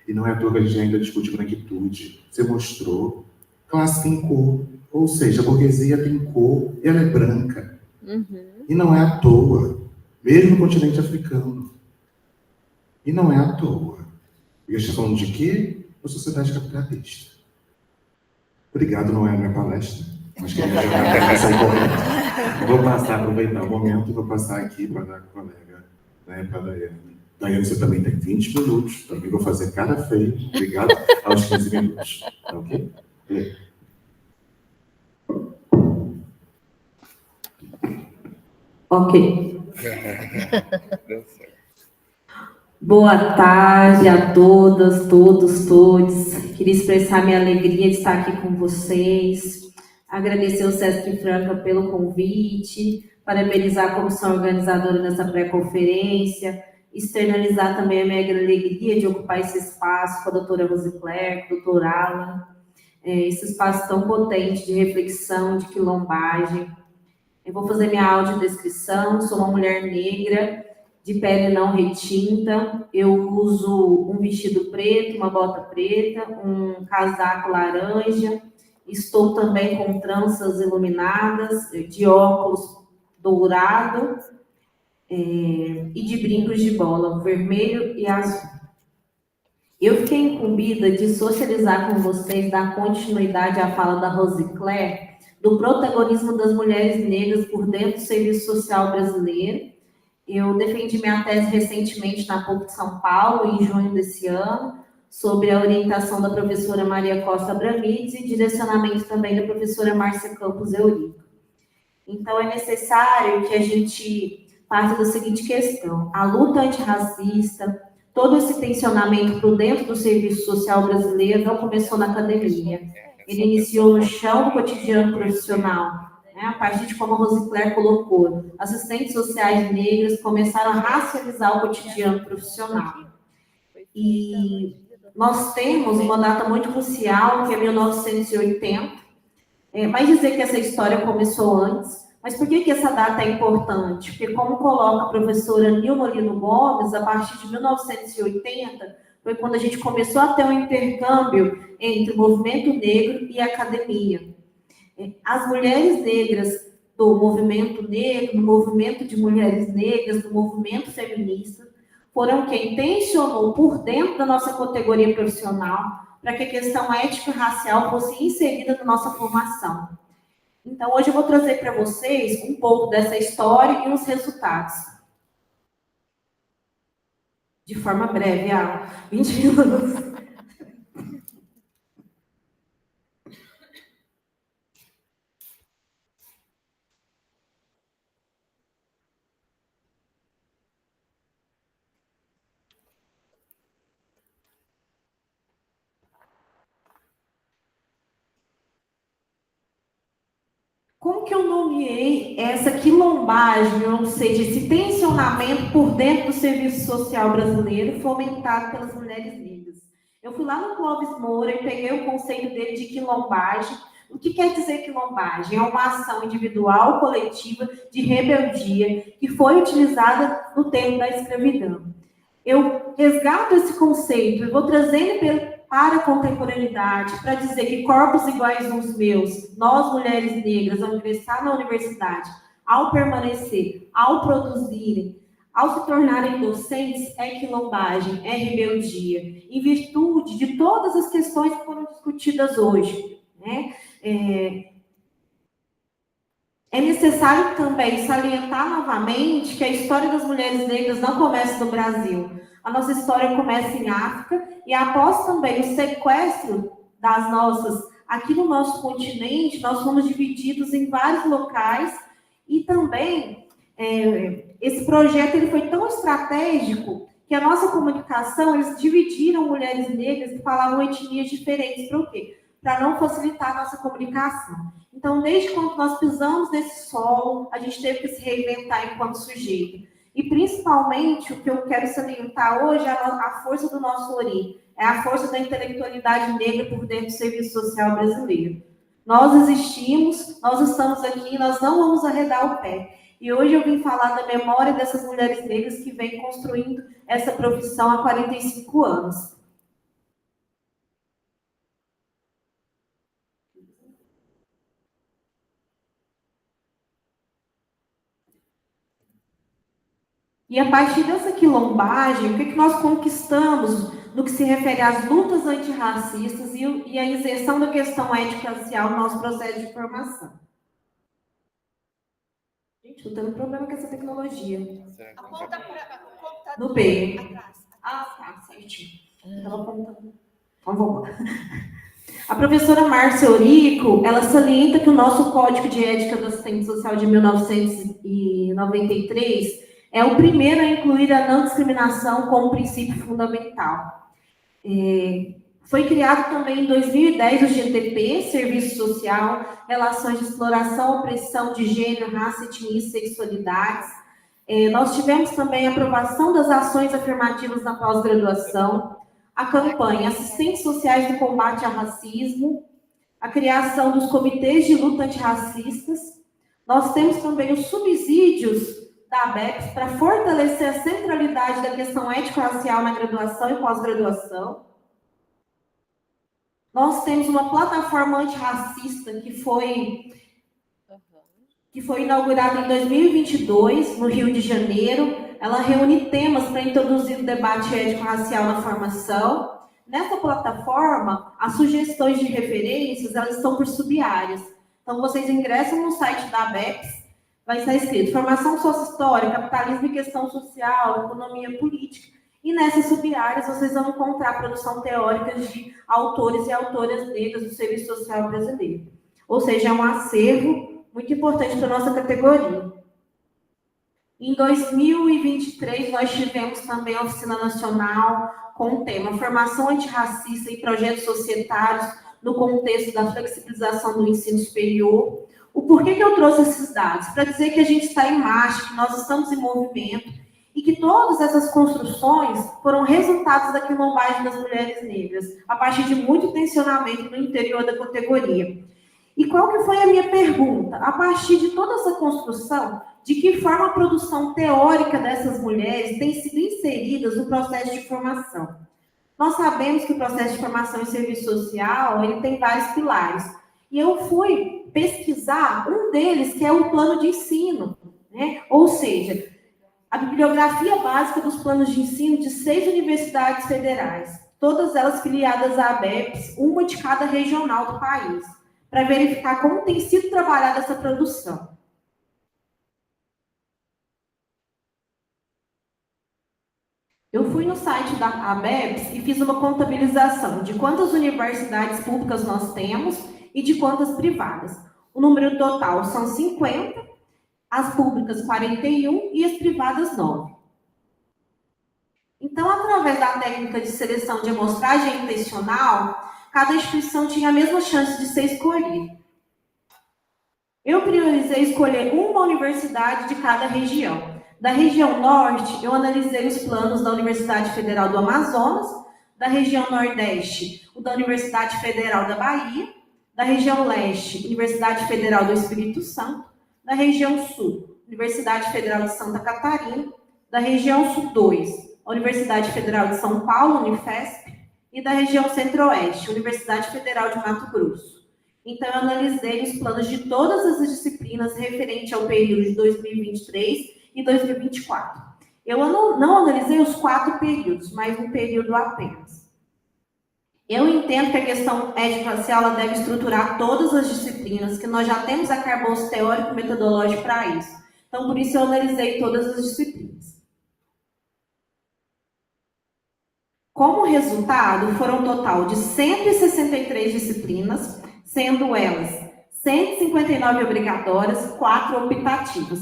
E não é à toa que a gente ainda discute branquitude. Você mostrou, classe tem cor, ou seja, a burguesia tem cor, e ela é branca. E não é à toa, mesmo no continente africano. E não é à toa. E a gente está falando de quê? Uma sociedade capitalista. Obrigado, não é a minha palestra, mas queria jogar essa correta. Vou passar, aproveitar o momento, vou passar aqui para a colega, né, para a Daiane. Daiane, você também tem 20 minutos, também vou fazer cara feio. Obrigado aos 15 minutos. Tá ok? Ok. Deu certo. Boa tarde a todas, todos, todes. Queria expressar minha alegria de estar aqui com vocês, agradecer ao Sesc Franca pelo convite, parabenizar a comissão organizadora nessa pré-conferência, externalizar também a minha alegria de ocupar esse espaço com a doutora Rosicler, com o doutor Alan, esse espaço tão potente de reflexão, de quilombagem. Eu vou fazer minha audiodescrição, sou uma mulher negra, de pele não retinta, eu uso um vestido preto, uma bota preta, um casaco laranja, estou também com tranças iluminadas, de óculos dourado e de brincos de bola, vermelho e azul. Eu fiquei incumbida de socializar com vocês, dar continuidade à fala da Rosicler, do protagonismo das mulheres negras por dentro do serviço social brasileiro. Eu defendi minha tese recentemente na PUC de São Paulo, em junho desse ano, sobre a orientação da professora Maria Costa Abramides e direcionamento também da professora Márcia Campos Eurico. Então, é necessário que a gente parte da seguinte questão: a luta antirracista, todo esse tensionamento por dentro do serviço social brasileiro não começou na academia. Ele iniciou no chão do cotidiano profissional. A partir de como a Rosicler colocou, assistentes sociais negras começaram a racializar o cotidiano profissional. E nós temos uma data muito crucial, que é 1980. Vai dizer que essa história começou antes, mas por que essa data é importante? Porque, como coloca a professora Nilma Lino Gomes, a partir de 1980, foi quando a gente começou a ter um intercâmbio entre o movimento negro e a academia. As mulheres negras do movimento negro, do movimento de mulheres negras, do movimento feminista, foram quem tensionou por dentro da nossa categoria profissional para que a questão ética e racial fosse inserida na nossa formação. Então, hoje eu vou trazer para vocês um pouco dessa história e os resultados. De forma breve, 20 minutos. como que eu nomeei essa quilombagem, ou seja, esse tensionamento por dentro do serviço social brasileiro fomentado pelas mulheres negras? Eu fui lá no Clóvis Moura e peguei o conceito dele de quilombagem. O que quer dizer quilombagem? É uma ação individual, coletiva, de rebeldia, que foi utilizada no tempo da escravidão. Eu resgato esse conceito e vou trazendo para a contemporaneidade, para dizer que corpos iguais aos meus, nós mulheres negras, ao ingressar na universidade, ao permanecer, ao produzirem, ao se tornarem docentes, é quilombagem, é rebeldia, em virtude de todas as questões que foram discutidas hoje, né? É necessário também salientar novamente que a história das mulheres negras não começa no Brasil. A nossa história começa em África e após também o sequestro das nossas, aqui no nosso continente, nós fomos divididos em vários locais e também esse projeto ele foi tão estratégico que a nossa comunicação, eles dividiram mulheres negras que falavam etnias diferentes. Para o quê? Para não facilitar a nossa comunicação. Então, desde quando nós pisamos nesse solo, a gente teve que se reinventar enquanto sujeito. E, principalmente, o que eu quero salientar hoje é a força do nosso ORI, é a força da intelectualidade negra por dentro do serviço social brasileiro. Nós existimos, nós estamos aqui, nós não vamos arredar o pé. E hoje eu vim falar da memória dessas mulheres negras que vêm construindo essa profissão há 45 anos. E a partir dessa quilombagem, o que nós conquistamos no que se refere às lutas antirracistas e a inserção da questão étnico-racial no nosso processo de formação? Gente, estou tendo problema com essa tecnologia. Aponta para o computador. No B. Atrás. Tá, certinho. Estava apontando. Então, vamos lá. A professora Márcia Eurico, ela salienta que o nosso Código de Ética do Assistente Social de 1993 é o primeiro a incluir a não discriminação como princípio fundamental. Foi criado também em 2010 o GTP, Serviço Social, Relações de Exploração, Opressão de Gênero, Raça, Etnia e Sexualidades. Nós tivemos também a aprovação das ações afirmativas na pós-graduação, a campanha Assistentes Sociais do Combate ao Racismo, a criação dos comitês de luta antirracistas. Nós temos também os subsídios da ABEPS para fortalecer a centralidade da questão étnico-racial na graduação e pós-graduação. Nós temos uma plataforma antirracista que foi inaugurada em 2022, no Rio de Janeiro. Ela reúne temas para introduzir o debate étnico-racial na formação. Nessa plataforma, as sugestões de referências elas estão por sub-áreas. Então, vocês ingressam no site da ABEPS, vai estar escrito Formação Sócio-História, Capitalismo e Questão Social, Economia Política. E nessas sub-áreas vocês vão encontrar produção teórica de autores e autoras negras do serviço social brasileiro. Ou seja, é um acervo muito importante para a nossa categoria. Em 2023, nós tivemos também a Oficina Nacional com o tema Formação Antirracista e Projetos Societários no contexto da flexibilização do ensino superior. O porquê que eu trouxe esses dados? Para dizer que a gente está em marcha, que nós estamos em movimento e que todas essas construções foram resultados da quilombagem das mulheres negras, a partir de muito tensionamento no interior da categoria. E qual que foi a minha pergunta? A partir de toda essa construção, de que forma a produção teórica dessas mulheres tem sido inserida no processo de formação? Nós sabemos que o processo de formação em serviço social, ele tem vários pilares. E eu fui pesquisar um deles, que é o plano de ensino, né? Ou seja, a bibliografia básica dos planos de ensino de 6 universidades federais, todas elas filiadas à ABEPS, uma de cada regional do país, para verificar como tem sido trabalhada essa produção. Eu fui no site da ABEPS e fiz uma contabilização de quantas universidades públicas nós temos e de quantas privadas. O número total são 50, as públicas 41 e as privadas 9. Então, através da técnica de seleção de amostragem intencional, cada instituição tinha a mesma chance de ser escolhida. Eu priorizei escolher uma universidade de cada região. Da região norte, eu analisei os planos da Universidade Federal do Amazonas, da região nordeste, o da Universidade Federal da Bahia, da região leste, Universidade Federal do Espírito Santo, da região sul, Universidade Federal de Santa Catarina, da região sul 2, Universidade Federal de São Paulo, Unifesp, e da região centro-oeste, Universidade Federal de Mato Grosso. Então, eu analisei os planos de todas as disciplinas referente ao período de 2023 e 2024. Eu não analisei os 4 períodos, mas um período apenas. Eu entendo que a questão étnico-racial ela deve estruturar todas as disciplinas, que nós já temos arcabouço teórico e metodológico para isso. Então, por isso, eu analisei todas as disciplinas. Como resultado, foram um total de 163 disciplinas, sendo elas 159 obrigatórias, 4 optativas.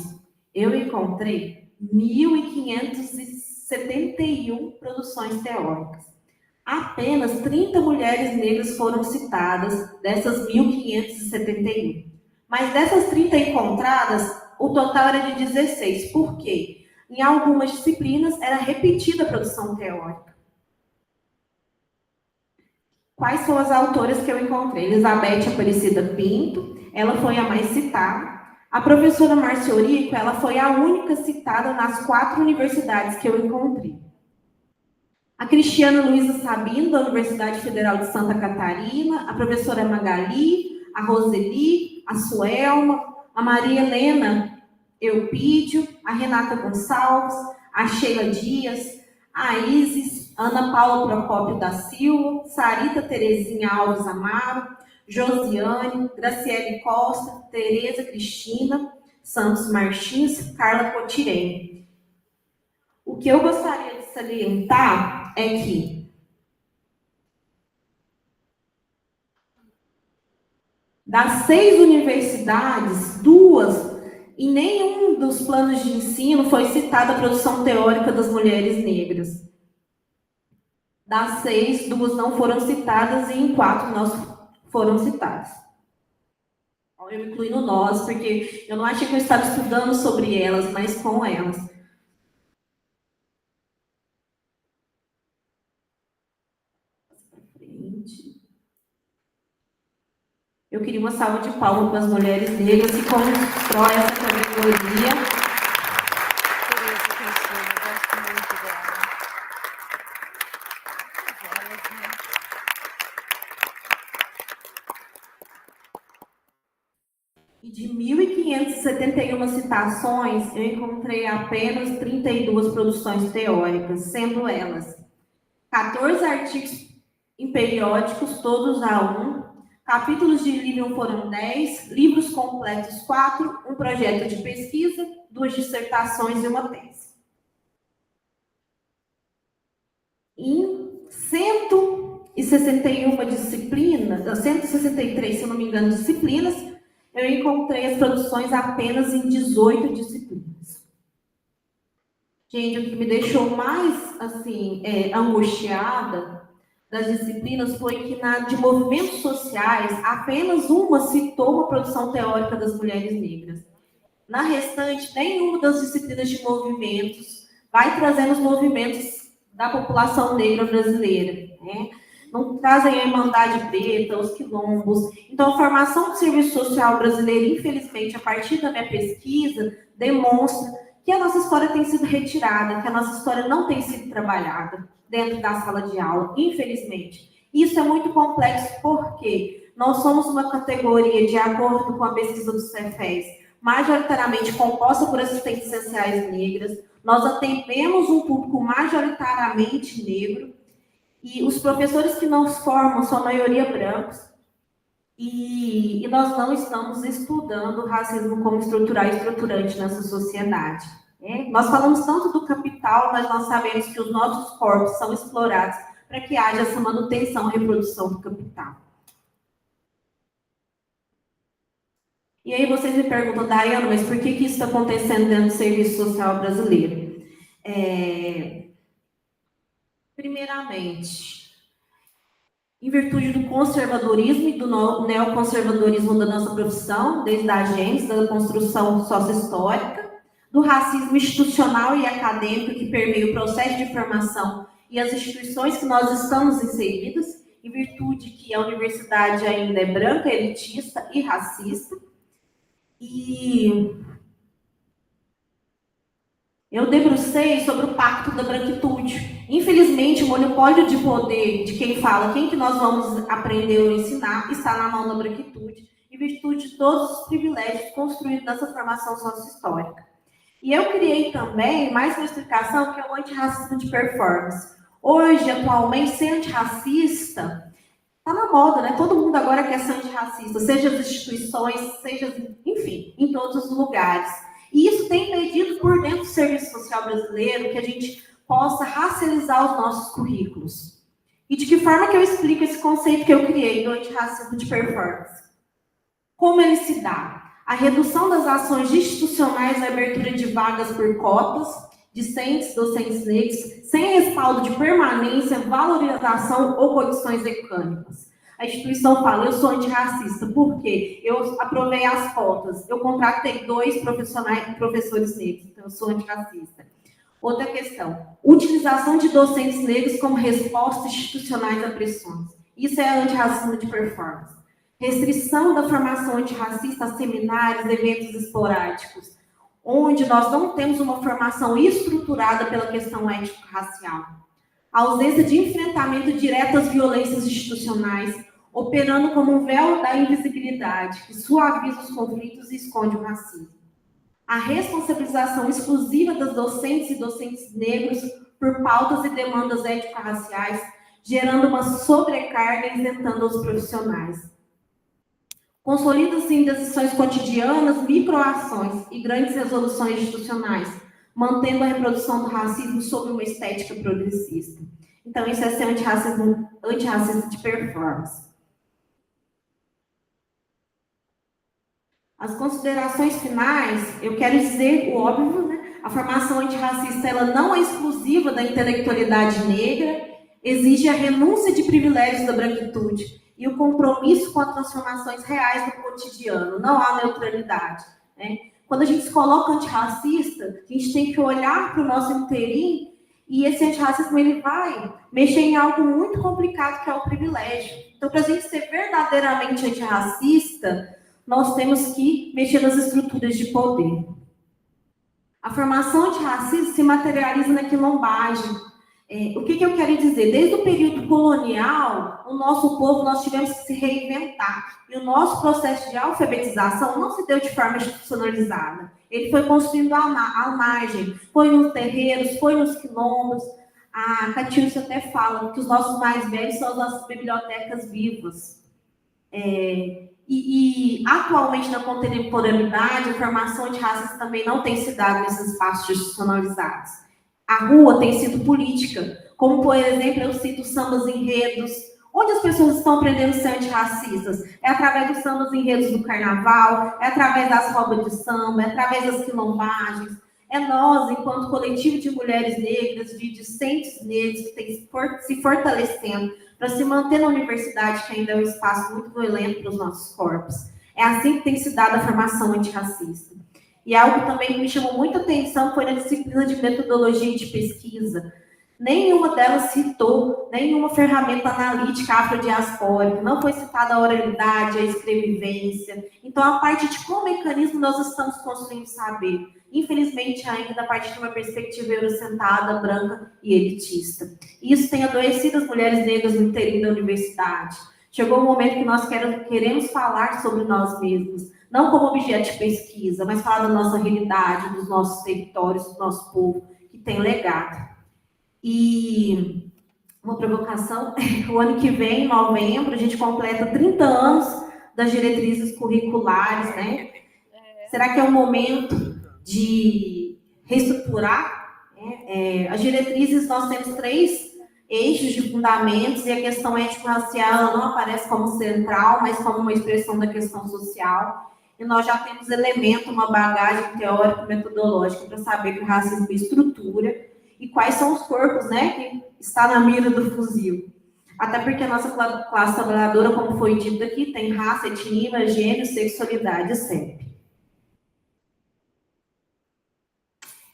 Eu encontrei 1.571 produções teóricas. Apenas 30 mulheres negras foram citadas dessas 1.571. Mas dessas 30 encontradas, o total era de 16. Por quê? Em algumas disciplinas era repetida a produção teórica. Quais são as autoras que eu encontrei? Elizabeth Aparecida Pinto, ela foi a mais citada. A professora Márcia Orico, ela foi a única citada nas 4 universidades que eu encontrei. A Cristiana Luiza Sabino, da Universidade Federal de Santa Catarina, a professora Magali, a Roseli, a Suelma, a Maria Helena Eupídio, a Renata Gonçalves, a Sheila Dias, a Isis, Ana Paula Procópio da Silva, Sarita Terezinha Alves Amaro, Josiane, Graciele Costa, Tereza Cristina, Santos Martins, Carla Cotirene. O que eu gostaria de salientar é que das 6 universidades, 2, em nenhum dos planos de ensino foi citada a produção teórica das mulheres negras. Das 6, 2 não foram citadas e em 4 nós foram citadas. Eu me incluí no nós, porque eu não achei que eu estava estudando sobre elas, mas com elas. Eu queria uma salva de palmas para as mulheres negras que constrói essa categoria. Tereza Cristina, eu gosto muito dela. E de 1.571 citações, eu encontrei apenas 32 produções teóricas, sendo elas 14 artigos em periódicos, todos A1, capítulos de livro foram 10, livros completos 4, um projeto de pesquisa, 2 dissertações e uma tese. Em 161 disciplinas, 163, se eu não me engano, disciplinas, eu encontrei as produções apenas em 18 disciplinas. Gente, o que me deixou mais, assim, angustiada das disciplinas foi que na de movimentos sociais, apenas uma citou uma produção teórica das mulheres negras. Na restante, nenhuma das disciplinas de movimentos vai trazendo os movimentos da população negra brasileira, né? Não trazem a Irmandade Preta, os quilombos. Então, a formação do serviço social brasileiro, infelizmente, a partir da minha pesquisa, demonstra que a nossa história tem sido retirada, que a nossa história não tem sido trabalhada dentro da sala de aula, infelizmente. Isso é muito complexo porque nós somos uma categoria, de acordo com a pesquisa do Cefes, majoritariamente composta por assistentes sociais negras, nós atendemos um público majoritariamente negro, e os professores que nos formam são a maioria brancos, e nós não estamos estudando o racismo como estrutural e estruturante nessa sociedade. Né? Nós falamos tanto do capital, mas nós sabemos que os nossos corpos são explorados para que haja essa manutenção e reprodução do capital. E aí vocês me perguntam, Daiane, mas por que isso está acontecendo dentro do serviço social brasileiro? Primeiramente, em virtude do conservadorismo e do neoconservadorismo da nossa profissão, desde a gênese, da construção sócio-histórica, do racismo institucional e acadêmico que permeia o processo de formação e as instituições que nós estamos inseridas, em virtude que a universidade ainda é branca, elitista e racista. E eu debrucei sobre o Pacto da Branquitude. Infelizmente, o monopólio de poder de quem fala quem que nós vamos aprender ou ensinar está na mão da branquitude, em virtude de todos os privilégios construídos nessa formação sócio-histórica. E eu criei também mais uma explicação, que é o antirracismo de performance. Hoje, atualmente, ser antirracista está na moda, né? Todo mundo agora quer ser antirracista, seja as instituições, seja, enfim, em todos os lugares. E isso tem impedido por dentro do Serviço Social Brasileiro que a gente possa racializar os nossos currículos. E de que forma que eu explico esse conceito que eu criei do antirracismo de performance? Como ele se dá? A redução das ações institucionais, a abertura de vagas por cotas, discentes, docentes negros, sem respaldo de permanência, valorização ou condições econômicas. A instituição fala, eu sou antirracista, por quê? Eu aprovei as cotas, eu contratei 2 professores negros, então eu sou antirracista. Outra questão, utilização de docentes negros como resposta institucionais a pressões. Isso é antirracismo de performance. Restrição da formação antirracista a seminários, eventos esporádicos, onde nós não temos uma formação estruturada pela questão étnico-racial. A ausência de enfrentamento direto às violências institucionais, operando como um véu da invisibilidade, que suaviza os conflitos e esconde o racismo. A responsabilização exclusiva das docentes e docentes negros por pautas e demandas étnico-raciais, gerando uma sobrecarga e isentando os profissionais. Consolida-se em decisões cotidianas, microações e grandes resoluções institucionais, mantendo a reprodução do racismo sob uma estética progressista. Então, isso é ser antirracista de performance. As considerações finais, eu quero dizer o óbvio, né? A formação antirracista ela não é exclusiva da intelectualidade negra, exige a renúncia de privilégios da branquitude e o compromisso com as transformações reais do cotidiano. Não há neutralidade, né? Quando a gente se coloca antirracista, a gente tem que olhar para o nosso inteirinho e esse antirracismo ele vai mexer em algo muito complicado, que é o privilégio. Então, para a gente ser verdadeiramente antirracista, nós temos que mexer nas estruturas de poder. A formação antirracista se materializa na quilombagem. O que eu quero dizer? Desde o período colonial, o nosso povo, nós tivemos que se reinventar. E o nosso processo de alfabetização não se deu de forma institucionalizada. Ele foi construindo à margem. Foi nos terreiros, foi nos quilombos. A Catiúcia até fala que os nossos mais velhos são as nossas bibliotecas vivas. E atualmente, na contemporaneidade, a formação antirracista também não tem se dado nesses espaços institucionalizados. A rua tem sido política, como, por exemplo, eu cito sambas enredos. Onde as pessoas estão aprendendo a ser antirracistas? É através dos sambas enredos do carnaval, é através das rodas de samba, é através das quilombagens. É nós, enquanto coletivo de mulheres negras, de discentes negros, que tem se fortalecendo para se manter na universidade, que ainda é um espaço muito violento para os nossos corpos. É assim que tem se dado a formação antirracista. E algo também que me chamou muita atenção foi na disciplina de metodologia de pesquisa. Nenhuma delas citou nenhuma ferramenta analítica afrodiaspórica, não foi citada a oralidade, a escrevivência. Então, a parte de qual mecanismo nós estamos construindo saber. Infelizmente, ainda a partir de uma perspectiva eurocentrada, branca e elitista. Isso tem adoecido as mulheres negras no interior da universidade. Chegou o momento que nós queremos falar sobre nós mesmos, não como objeto de pesquisa, mas falar da nossa realidade, dos nossos territórios, do nosso povo, que tem legado. E uma provocação, o ano que vem, em novembro, a gente completa 30 anos das diretrizes curriculares, né? Será que é o momento de reestruturar? As diretrizes, nós temos 3 eixos de fundamentos, e a questão étnico-racial ela não aparece como central, mas como uma expressão da questão social. E nós já temos elemento, uma bagagem teórica e metodológica para saber que o racismo estrutura e quais são os corpos, né, que está na mira do fuzil. Até porque a nossa classe trabalhadora, como foi dito aqui, tem raça, etnia, gênero, sexualidade e CEP.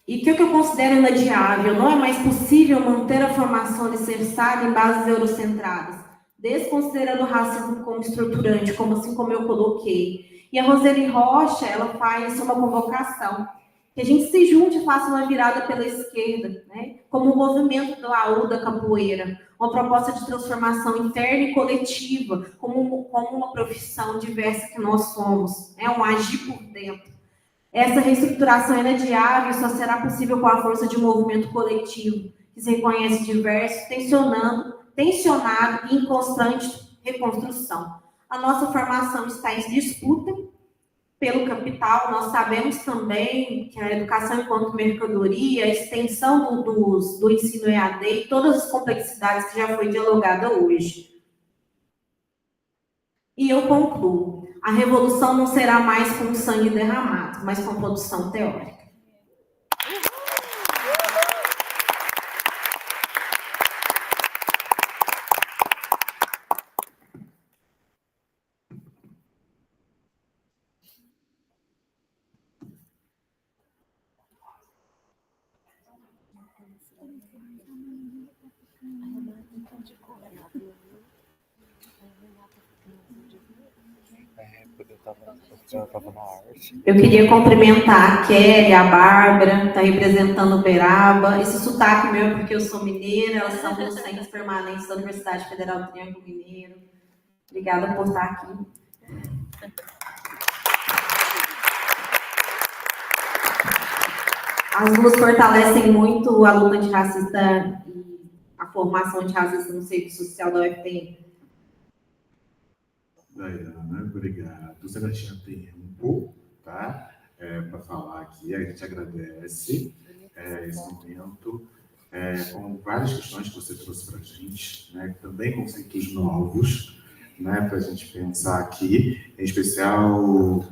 E o que eu considero inadiável? Não é mais possível manter a formação alicerçada em bases eurocentradas, desconsiderando o racismo como estruturante, assim como eu coloquei. E a Roseli Rocha, ela faz uma convocação, que a gente se junte e faça uma virada pela esquerda, né? Como o movimento do AU da capoeira, uma proposta de transformação interna e coletiva, como uma profissão diversa que nós somos, né? Um agir por dentro. Essa reestruturação é inadiável e só será possível com a força de um movimento coletivo, que se reconhece diverso, tensionado e em constante reconstrução. A nossa formação está em disputa pelo capital. Nós sabemos também que a educação enquanto mercadoria, a extensão do ensino EAD e todas as complexidades que já foi dialogada hoje. E eu concluo. A revolução não será mais com sangue derramado, mas com produção teórica. Eu tava na arte. Eu queria cumprimentar a Kelly, a Bárbara, está representando Uberaba. Esse sotaque meu é porque eu sou mineira, elas são docentes permanentes da Universidade Federal do Triângulo Mineiro. Obrigada por estar aqui. As duas fortalecem muito a luta antirracista e a formação antirracista no serviço social da UFPM. Daiana, obrigado. Você ainda tinha tempo, tá? Para falar aqui, a gente agradece esse momento, com várias questões que você trouxe para a gente, né? Também conceitos novos, né? Para a gente pensar aqui, em especial o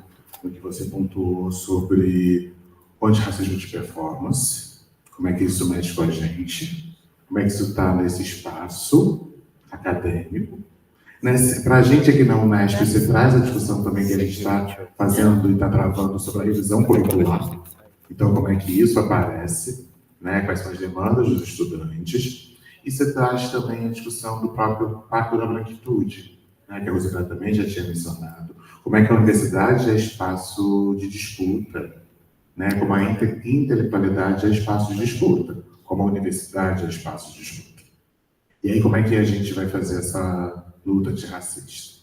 que você pontuou sobre o antirracismo de performance, como é que isso mexe com a gente, como é que isso está nesse espaço acadêmico. Para a gente aqui na Unesp, você traz a discussão também que a gente está fazendo e está travando sobre a revisão curricular. Então, como é que isso aparece, né? Quais são as demandas dos estudantes. E você traz também a discussão do próprio Pacto da Branquitude, né? Que a Roseli também já tinha mencionado. Como é que a universidade é espaço de disputa, né? Como a intelectualidade é espaço de disputa, como a universidade é espaço de disputa. E aí, como é que a gente vai fazer essa luta antirracista?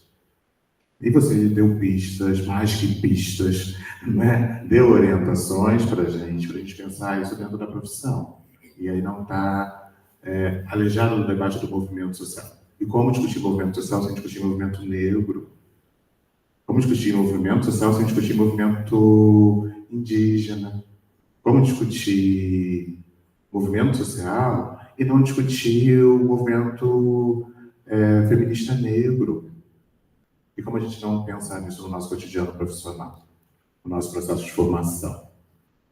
E você deu pistas, mais que pistas, né? Deu orientações para a gente pensar isso dentro da profissão. E aí não está aleijado do debate do movimento social. E como discutir movimento social sem discutir movimento negro? Como discutir movimento social sem discutir movimento indígena? Como discutir movimento social e não discutir o movimento feminista negro? E como a gente não pensar nisso no nosso cotidiano profissional, no nosso processo de formação,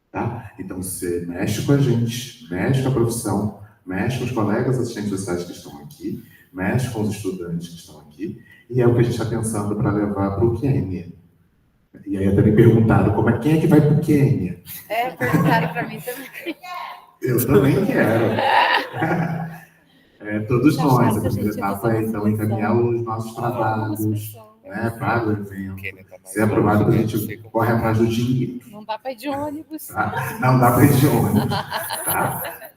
tá? Então, você mexe com a gente, mexe com a profissão, mexe com os colegas assistentes sociais que estão aqui, mexe com os estudantes que estão aqui, e é o que a gente está pensando para levar para o Quênia. E aí até me perguntaram, quem é que vai para o Quênia? Perguntaram para mim também. Eu também quero. Todos nós, a primeira etapa é então encaminhar os nossos trabalhos, né, para o evento, ser aprovado para a gente corre atrás do dinheiro. Não dá para ir de ônibus. Tá? Não dá para ir de ônibus. Tá?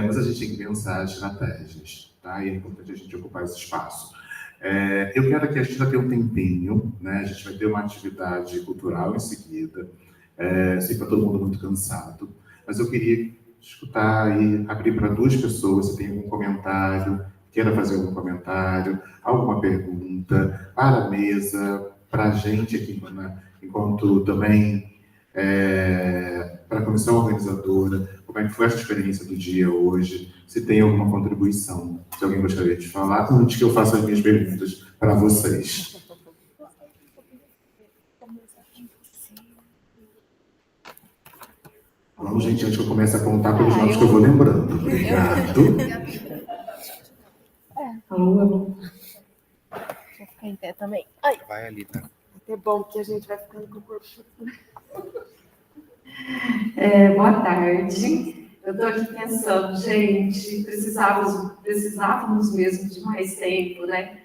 Mas a gente tem que pensar estratégias, tá? E é importante a gente ocupar esse espaço. Eu quero que a gente já tenha um tempinho, né? A gente vai ter uma atividade cultural em seguida. Sei que está todo mundo muito cansado, mas eu queria escutar e abrir para duas pessoas, se tem algum comentário, queira fazer algum comentário, alguma pergunta para a mesa, para a gente aqui, enquanto também para a comissão organizadora, como é que foi essa experiência do dia hoje, se tem alguma contribuição, se alguém gostaria de falar, antes que eu faça as minhas perguntas para vocês. Vamos, gente, antes que eu comece a contar pelos nomes que eu vou lembrando. Obrigado. Alô, alô. Deixa eu ficar em pé também. Ai, Vai ali, tá? até bom que a gente vai ficando com o corpo. Boa tarde. Eu estou aqui pensando, gente, precisávamos mesmo de mais tempo, né?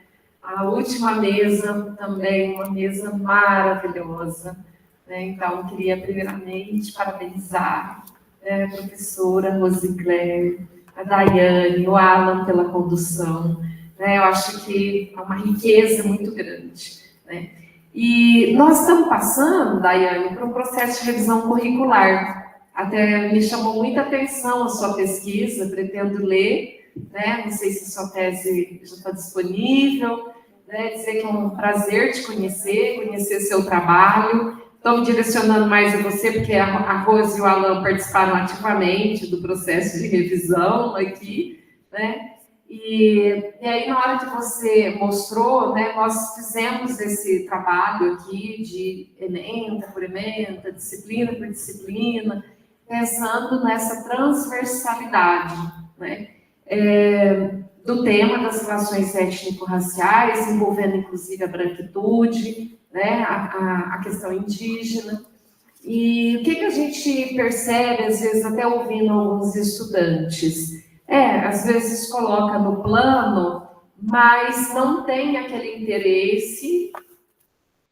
A última mesa também, uma mesa maravilhosa, né? Então, queria primeiramente parabenizar a professora Rosicler, a Daiane, o Alan pela condução, né? Eu acho que é uma riqueza muito grande, né? E nós estamos passando, Daiane, por um processo de revisão curricular. Até me chamou muita atenção a sua pesquisa, pretendo ler, né? Não sei se a sua tese já está disponível, né? Dizer que é um prazer te conhecer seu trabalho. Estou me direcionando mais a você, porque a Rose e o Alan participaram ativamente do processo de revisão aqui, né? E aí, na hora que você mostrou, né, nós fizemos esse trabalho aqui de ementa por ementa, disciplina por disciplina, pensando nessa transversalidade, né, do tema das relações étnico-raciais, envolvendo inclusive a branquitude, né, a questão indígena. E o que a gente percebe, às vezes, até ouvindo alguns estudantes? Às vezes coloca no plano, mas não tem aquele interesse,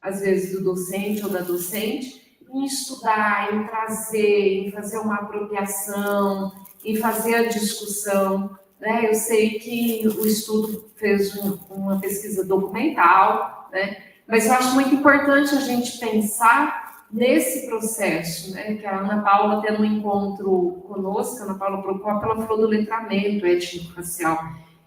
às vezes do docente ou da docente, em estudar, em trazer, em fazer uma apropriação, em fazer a discussão, né? Eu sei que o estudo fez uma pesquisa documental, né? Mas eu acho muito importante a gente pensar nesse processo, né, que a Ana Paula, tendo um encontro conosco, a Ana Paula Procópio, ela falou do letramento étnico-racial,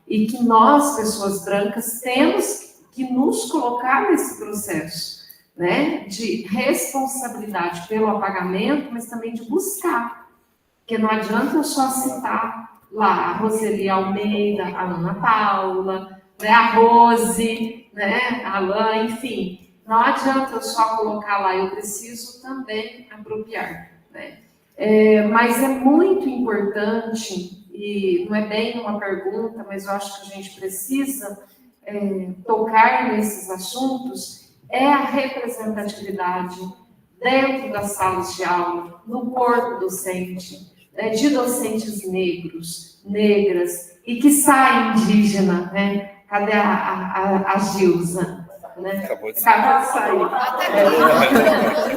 e que nós, pessoas brancas, temos que nos colocar nesse processo, né, de responsabilidade pelo apagamento, mas também de buscar, porque não adianta eu só citar lá a Roseli Almeida, a Ana Paula, né, a Rose, né, a Alain, enfim. Não adianta eu só colocar lá, eu preciso também apropriar, né? Mas é muito importante, e não é bem uma pergunta, mas eu acho que a gente precisa tocar nesses assuntos, é a representatividade dentro das salas de aula, no corpo docente, né, de docentes negros, negras, e que sai indígena, né? Cadê a Gilza? Né? Acabou de sair.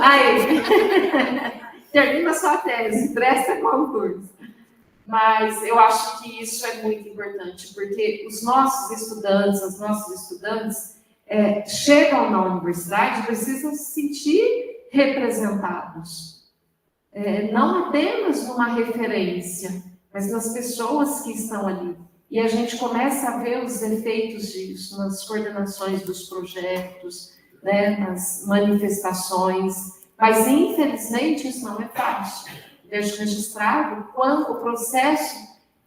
Aí, termina sua tese, presta concurso. Mas eu acho que isso é muito importante, porque os nossos estudantes, as nossas estudantes, chegam na universidade e precisam se sentir representados. Não apenas numa referência, mas nas pessoas que estão ali. E a gente começa a ver os efeitos disso nas coordenações dos projetos, né, nas manifestações, mas infelizmente isso não é fácil. Deixo registrado quanto o processo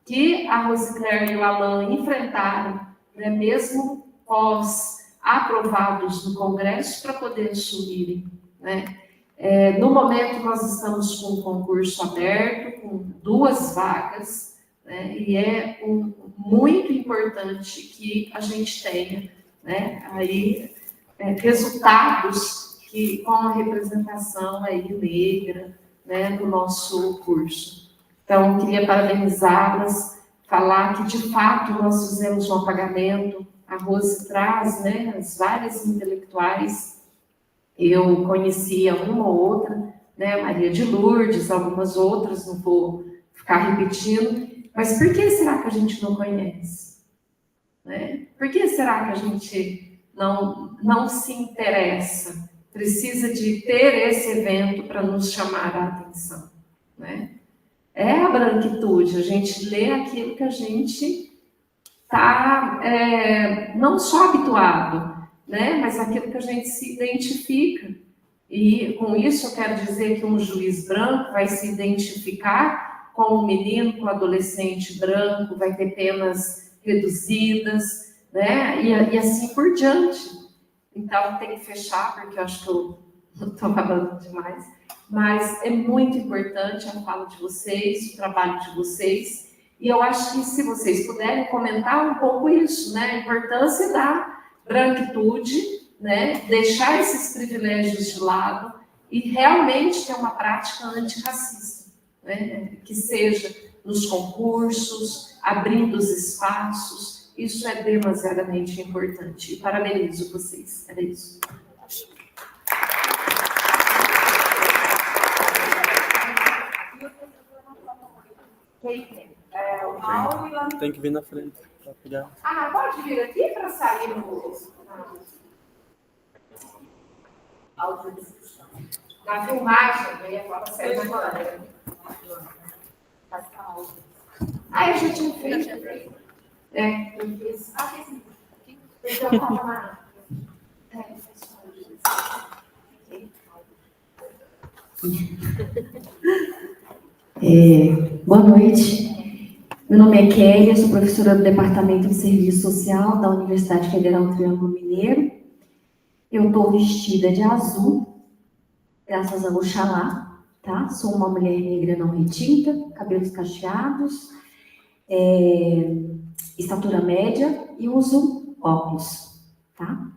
que a Rosicler e o Alan enfrentaram, né, mesmo pós-aprovados no Congresso, para poder assumirem, né. No momento nós estamos com um concurso aberto, com 2 vagas, né, e é muito importante que a gente tenha, né, aí, resultados que, com a representação aí negra, né, do nosso curso. Então, queria parabenizá-las, falar que, de fato, nós fizemos um apagamento, a Rose traz, né, as várias intelectuais, eu conhecia uma ou outra, né, Maria de Lourdes, algumas outras, não vou ficar repetindo. Mas por que será que a gente não conhece? Né? Por que será que a gente não se interessa? Precisa de ter esse evento para nos chamar a atenção. Né? É a branquitude, a gente lê aquilo que a gente está não só habituado, né? Mas aquilo que a gente se identifica. E com isso eu quero dizer que um juiz branco vai se identificar com o menino, com o adolescente branco, vai ter penas reduzidas, né? E assim por diante. Então, tem que fechar, porque eu acho que eu estou falando demais. Mas é muito importante a fala de vocês, o trabalho de vocês, E eu acho que se vocês puderem comentar um pouco isso, né? A importância da branquitude, né? Deixar esses privilégios de lado e realmente ter uma prática antirracista, né? Que seja nos concursos, abrindo os espaços. Isso é demasiadamente importante. E parabenizo vocês. Era isso. O Mauro e a... Tem que vir na frente para pegar. Ah, pode vir aqui para sair na filmagem, né? Para sair na câmera. Ah, eu já tinha feito. Eu fiz. Ah, fez sim. Então, vamos lá. Boa noite. Meu nome é Kelly, eu sou professora do Departamento de Serviço Social da Universidade Federal do Triângulo Mineiro. Eu estou vestida de azul, graças a Oxalá, tá? Sou uma mulher negra não retinta, cabelos cacheados, estatura média e uso óculos, tá?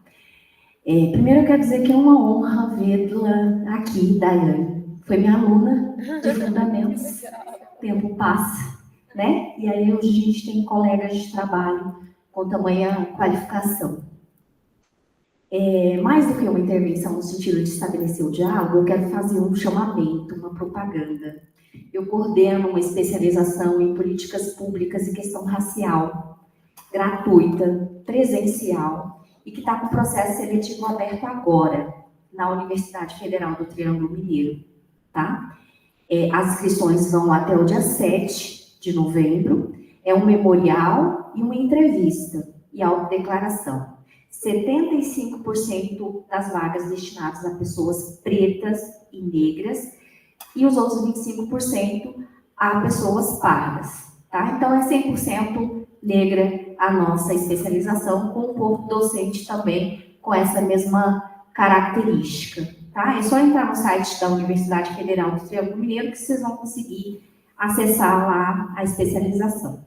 Primeiro eu quero dizer que é uma honra vê-la aqui, Daiane. Foi minha aluna de fundamentos. O tempo passa, né? E aí hoje a gente tem colegas de trabalho com tamanha qualificação. Mais do que uma intervenção no sentido de estabelecer o diálogo, eu quero fazer um chamamento, uma propaganda. Eu coordeno uma especialização em políticas públicas e questão racial, gratuita, presencial, e que está com o processo seletivo aberto agora, na Universidade Federal do Triângulo Mineiro, tá? As inscrições vão até o dia 7 de novembro, é um memorial e uma entrevista e autodeclaração. 75% das vagas destinadas a pessoas pretas e negras e os outros 25% a pessoas pardas, tá? Então, é 100% negra a nossa especialização, com um corpo docente também com essa mesma característica, tá? É só entrar no site da Universidade Federal do Triângulo Mineiro que vocês vão conseguir acessar lá a especialização.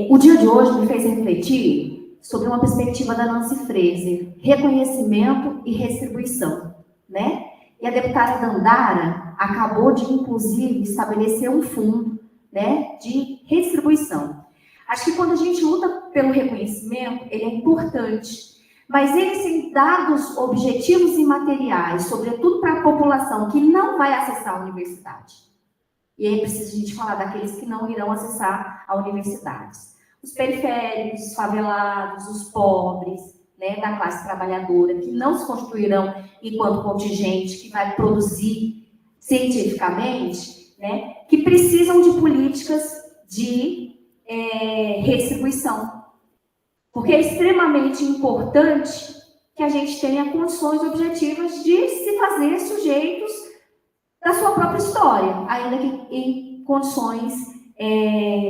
O dia de hoje me fez refletir sobre uma perspectiva da Nancy Fraser, reconhecimento e retribuição, né? E a deputada Dandara acabou de, inclusive, estabelecer um fundo, né, de retribuição. Acho que quando a gente luta pelo reconhecimento, ele é importante, mas ele sem dados objetivos e materiais, sobretudo para a população que não vai acessar a universidade. E aí precisa a gente falar daqueles que não irão acessar a universidade. Os periféricos, os favelados, os pobres, né, da classe trabalhadora, que não se constituirão enquanto contingente que vai produzir cientificamente, né, que precisam de políticas de redistribuição. Porque é extremamente importante que a gente tenha condições objetivas de se fazer sujeitos da sua própria história, ainda que em condições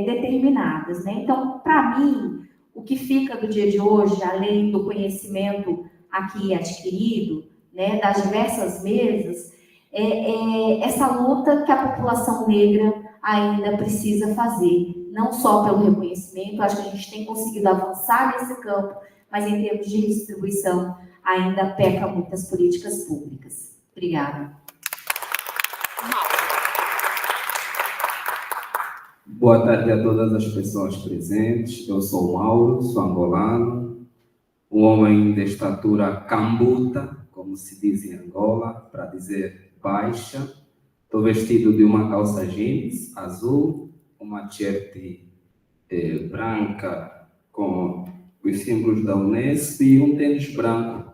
determinadas, né? Então, para mim, o que fica do dia de hoje, além do conhecimento aqui adquirido, né, das diversas mesas, é essa luta que a população negra ainda precisa fazer, não só pelo reconhecimento. Acho que a gente tem conseguido avançar nesse campo, mas em termos de redistribuição ainda peca muitas políticas públicas. Obrigada. Boa tarde a todas as pessoas presentes. Eu sou o Mauro, sou angolano, um homem de estatura cambuta, como se diz em Angola, para dizer baixa. Estou vestido de uma calça jeans azul, uma t-shirt branca com os símbolos da Unesp e um tênis branco.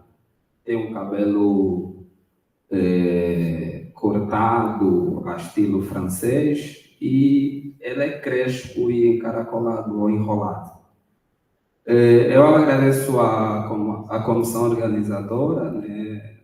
Tenho um cabelo cortado a estilo francês e ele é crespo e encaracolado ou enrolado. Eu agradeço a comissão organizadora, né,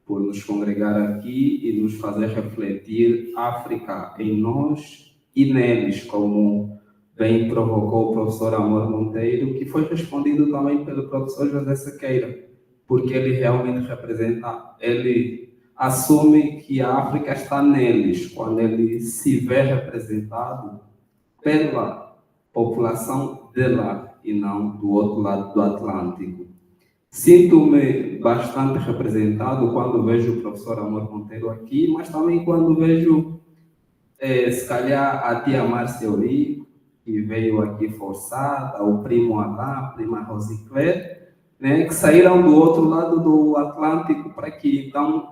por nos congregar aqui e nos fazer refletir África em nós e neles, como bem provocou o professor Amor Monteiro, que foi respondido também pelo professor José Sequeira, porque ele realmente representa, ele assume que a África está neles, quando ele se vê representado pela população de lá e não do outro lado do Atlântico. Sinto-me bastante representado quando vejo o professor Amor Monteiro aqui, mas também quando vejo, se calhar, a tia Márcia Eurico, que veio aqui forçada, o primo Alain, a prima Rosicler, né, que saíram do outro lado do Atlântico para aqui. Então,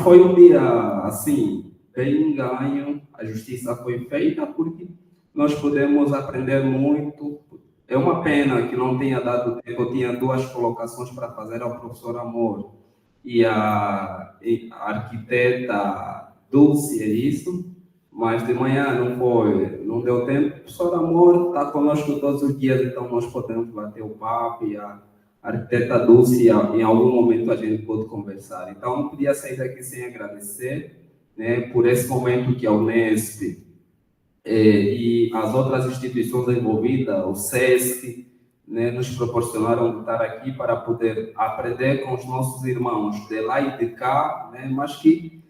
foi um dia, assim, bem ganho, a justiça foi feita, porque nós podemos aprender muito. É uma pena que não tenha dado tempo, eu tinha 2 colocações para fazer ao professor Amor e a arquiteta Dulce, é isso, mas de manhã não deu tempo. O professor Amor está conosco todos os dias, então nós podemos bater o papo e a arquiteta Dulce, em algum momento a gente pode conversar. Então, não podia sair daqui sem agradecer, né, por esse momento que a Unesp e as outras instituições envolvidas, o SESC, né, nos proporcionaram de estar aqui para poder aprender com os nossos irmãos de lá e de cá, né, mas que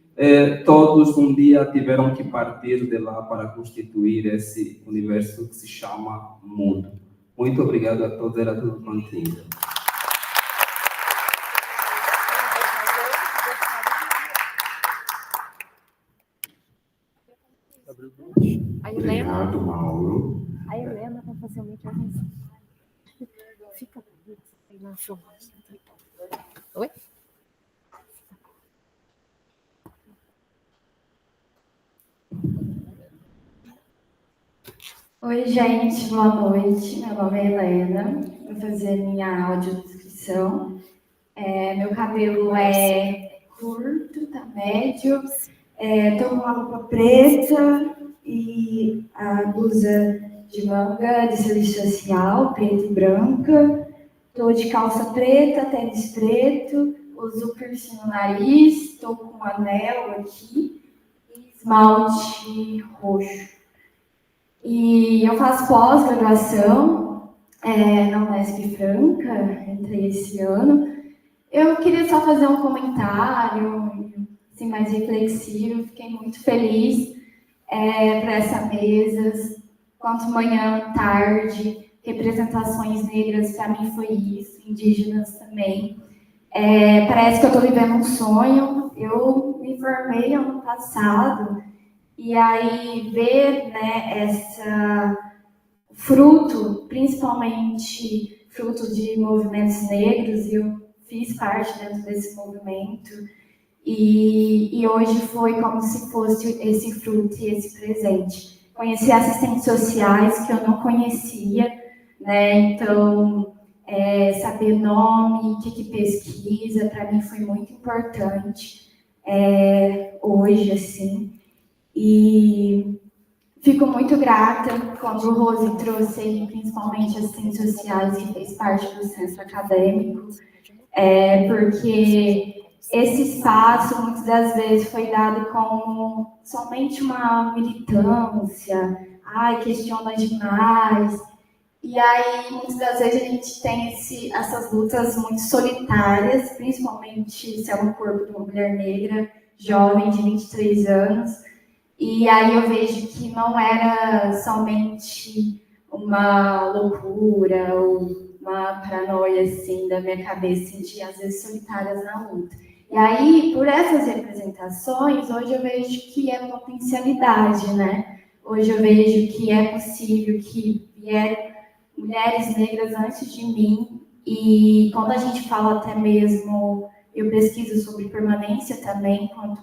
todos um dia tiveram que partir de lá para constituir esse universo que se chama mundo. Muito obrigado a todos, era tudo prontinho. A Helena, Obrigado, Mauro. a Helena vai fazer uma intervenção. Fica aí na filmagem. Oi? Oi, gente, boa noite. Meu nome é Helena. Vou fazer minha audiodescrição. Meu cabelo é curto, tá médio. Tô com uma roupa preta e a blusa de manga de serviço social, preta e branca. Tô de calça preta, tênis preto, uso piercing no nariz, tô com um anel aqui e esmalte roxo. E eu faço pós-graduação na Unesp Franca, entrei esse ano. Eu queria só fazer um comentário, assim, mais reflexivo. Fiquei muito feliz para essa mesa, quanto manhã, tarde, representações negras, para mim foi isso, indígenas também. Parece que eu estou vivendo um sonho. Eu me formei ano passado, e aí ver, né, essa fruto, principalmente fruto de movimentos negros, e eu fiz parte dentro desse movimento, e hoje foi como se fosse esse fruto e esse presente. Conheci assistentes sociais que eu não conhecia, né, então saber nome, o que pesquisa, para mim foi muito importante hoje, assim. E fico muito grata quando o Rose trouxe, principalmente assistentes sociais, que fez parte do centro acadêmico, porque esse espaço, muitas das vezes, foi dado como somente uma militância, questiona demais. E aí, muitas das vezes, a gente tem essas lutas muito solitárias, principalmente se é um corpo de uma mulher negra, jovem, de 23 anos. E aí eu vejo que não era somente uma loucura ou uma paranoia, assim, da minha cabeça, de, às vezes, solitárias na luta. E aí, por essas representações, hoje eu vejo que é potencialidade, né? Hoje eu vejo que é possível que vieram mulheres negras antes de mim, e quando a gente fala até mesmo, eu pesquiso sobre permanência também, quanto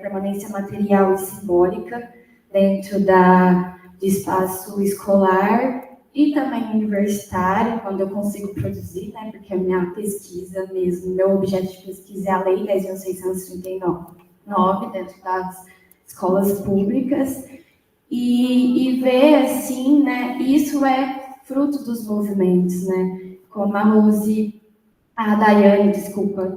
permanência material e simbólica dentro de espaço escolar e também universitário, quando eu consigo produzir, né, porque a minha pesquisa mesmo, meu objeto de pesquisa é a Lei 10.639, dentro das escolas públicas, e ver, assim, né, isso é fruto dos movimentos, né, como a Daiane,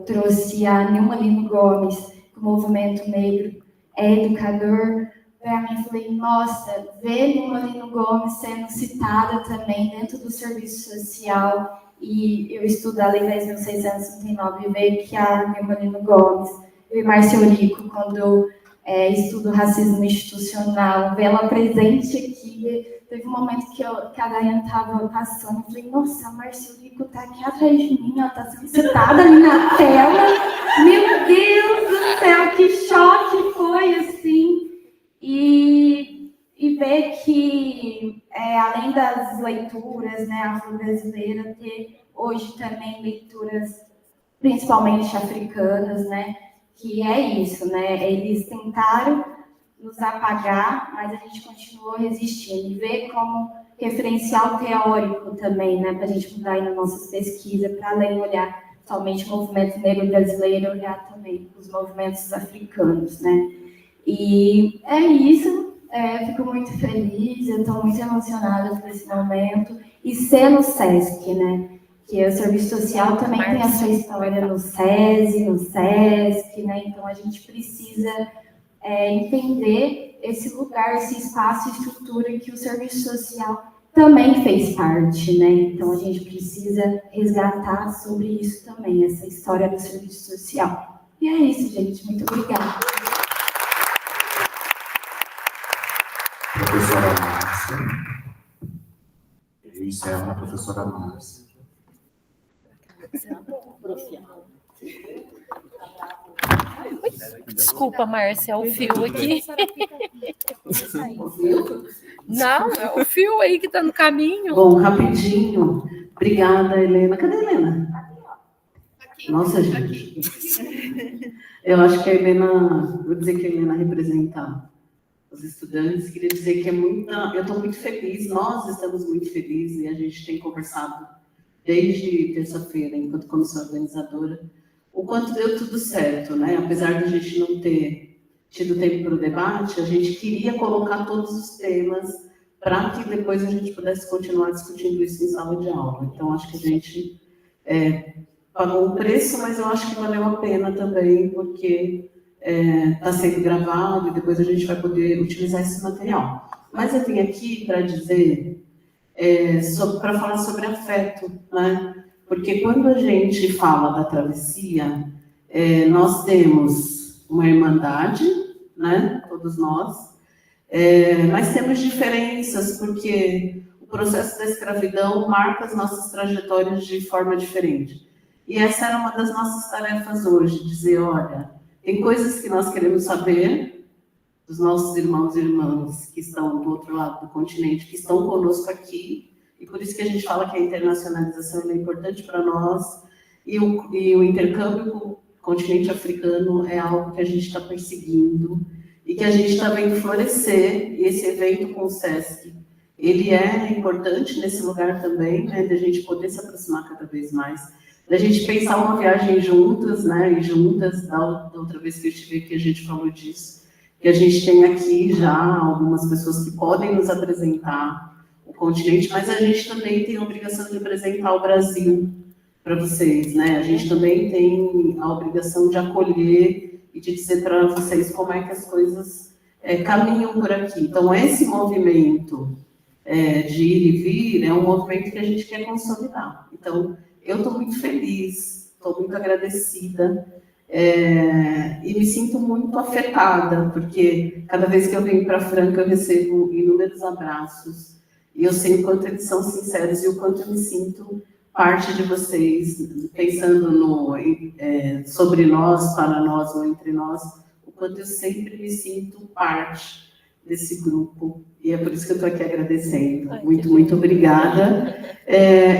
trouxe a Nilma Lino Gomes, que o movimento negro é educador. Para mim, falei, nossa, ver Nilma Lino Gomes sendo citada também dentro do serviço social, e eu estudo a Lei 10.639 e ver que a Nilma Lino Gomes e Márcia Eurico, quando estudo racismo institucional, vê-la presente aqui. Teve um momento que a Daiane estava passando, eu falei, nossa, a Márcia Rico está aqui atrás de mim, ela está sendo citada ali na tela. Meu Deus do céu, que choque foi, assim. E ver que, além das leituras, né, afro-brasileiras, ter hoje também leituras, principalmente africanas, né, que é isso, né, eles tentaram nos apagar, mas a gente continuou resistindo. E ver como referencial teórico também, né, para a gente mudar aí nas nossas pesquisas, para além olhar somente o movimento negro brasileiro, olhar também os movimentos africanos, né. E é isso, fico muito feliz, eu estou muito emocionada por esse momento. E ser no SESC, né, que o serviço social também tem a sua história no SESI, no SESC, né, então a gente precisa entender esse lugar, esse espaço e estrutura que o serviço social também fez parte, né? Então a gente precisa resgatar sobre isso também, essa história do serviço social. E é isso, gente. Muito obrigada. Professora Márcia. Eu encerro a professora Márcia. Desculpa, Márcia, é o fio aqui. Não, é o fio aí que está no caminho. Bom, rapidinho. Obrigada, Helena. Cadê a Helena? Nossa, gente. Eu acho que a Helena, vou dizer que a Helena representa os estudantes. Queria dizer que eu estou muito feliz, nós estamos muito felizes e a gente tem conversado desde terça-feira, enquanto comissão organizadora, o quanto deu tudo certo, né? Apesar de a gente não ter tido tempo para o debate, a gente queria colocar todos os temas para que depois a gente pudesse continuar discutindo isso em sala de aula. Então, acho que a gente pagou um preço, mas eu acho que valeu a pena também, porque está sendo gravado e depois a gente vai poder utilizar esse material. Mas eu vim aqui para dizer, para falar sobre afeto, né? Porque quando a gente fala da travessia, nós temos uma irmandade, né? Todos nós, mas temos diferenças, porque o processo da escravidão marca as nossas trajetórias de forma diferente. E essa era uma das nossas tarefas hoje, dizer, olha, tem coisas que nós queremos saber dos nossos irmãos e irmãs que estão do outro lado do continente, que estão conosco aqui, e por isso que a gente fala que a internacionalização é importante para nós, e o intercâmbio com o continente africano é algo que a gente está perseguindo, e que a gente está vendo florescer, e esse evento com o SESC, ele é importante nesse lugar também, né, da gente poder se aproximar cada vez mais, da gente pensar uma viagem juntas, né, e juntas, da outra vez que eu estive aqui a gente falou disso, que a gente tem aqui já algumas pessoas que podem nos apresentar o continente, mas a gente também tem a obrigação de apresentar o Brasil para vocês, né? A gente também tem a obrigação de acolher e de dizer para vocês como é que as coisas caminham por aqui. Então, esse movimento de ir e vir é um movimento que a gente quer consolidar. Então, eu estou muito feliz, estou muito agradecida e me sinto muito afetada, porque cada vez que eu venho para Franca eu recebo inúmeros abraços e eu sei o quanto eles são sinceros e o quanto eu me sinto parte de vocês, pensando sobre nós, para nós ou entre nós, o quanto eu sempre me sinto parte desse grupo, e é por isso que eu estou aqui agradecendo. Muito, muito obrigada.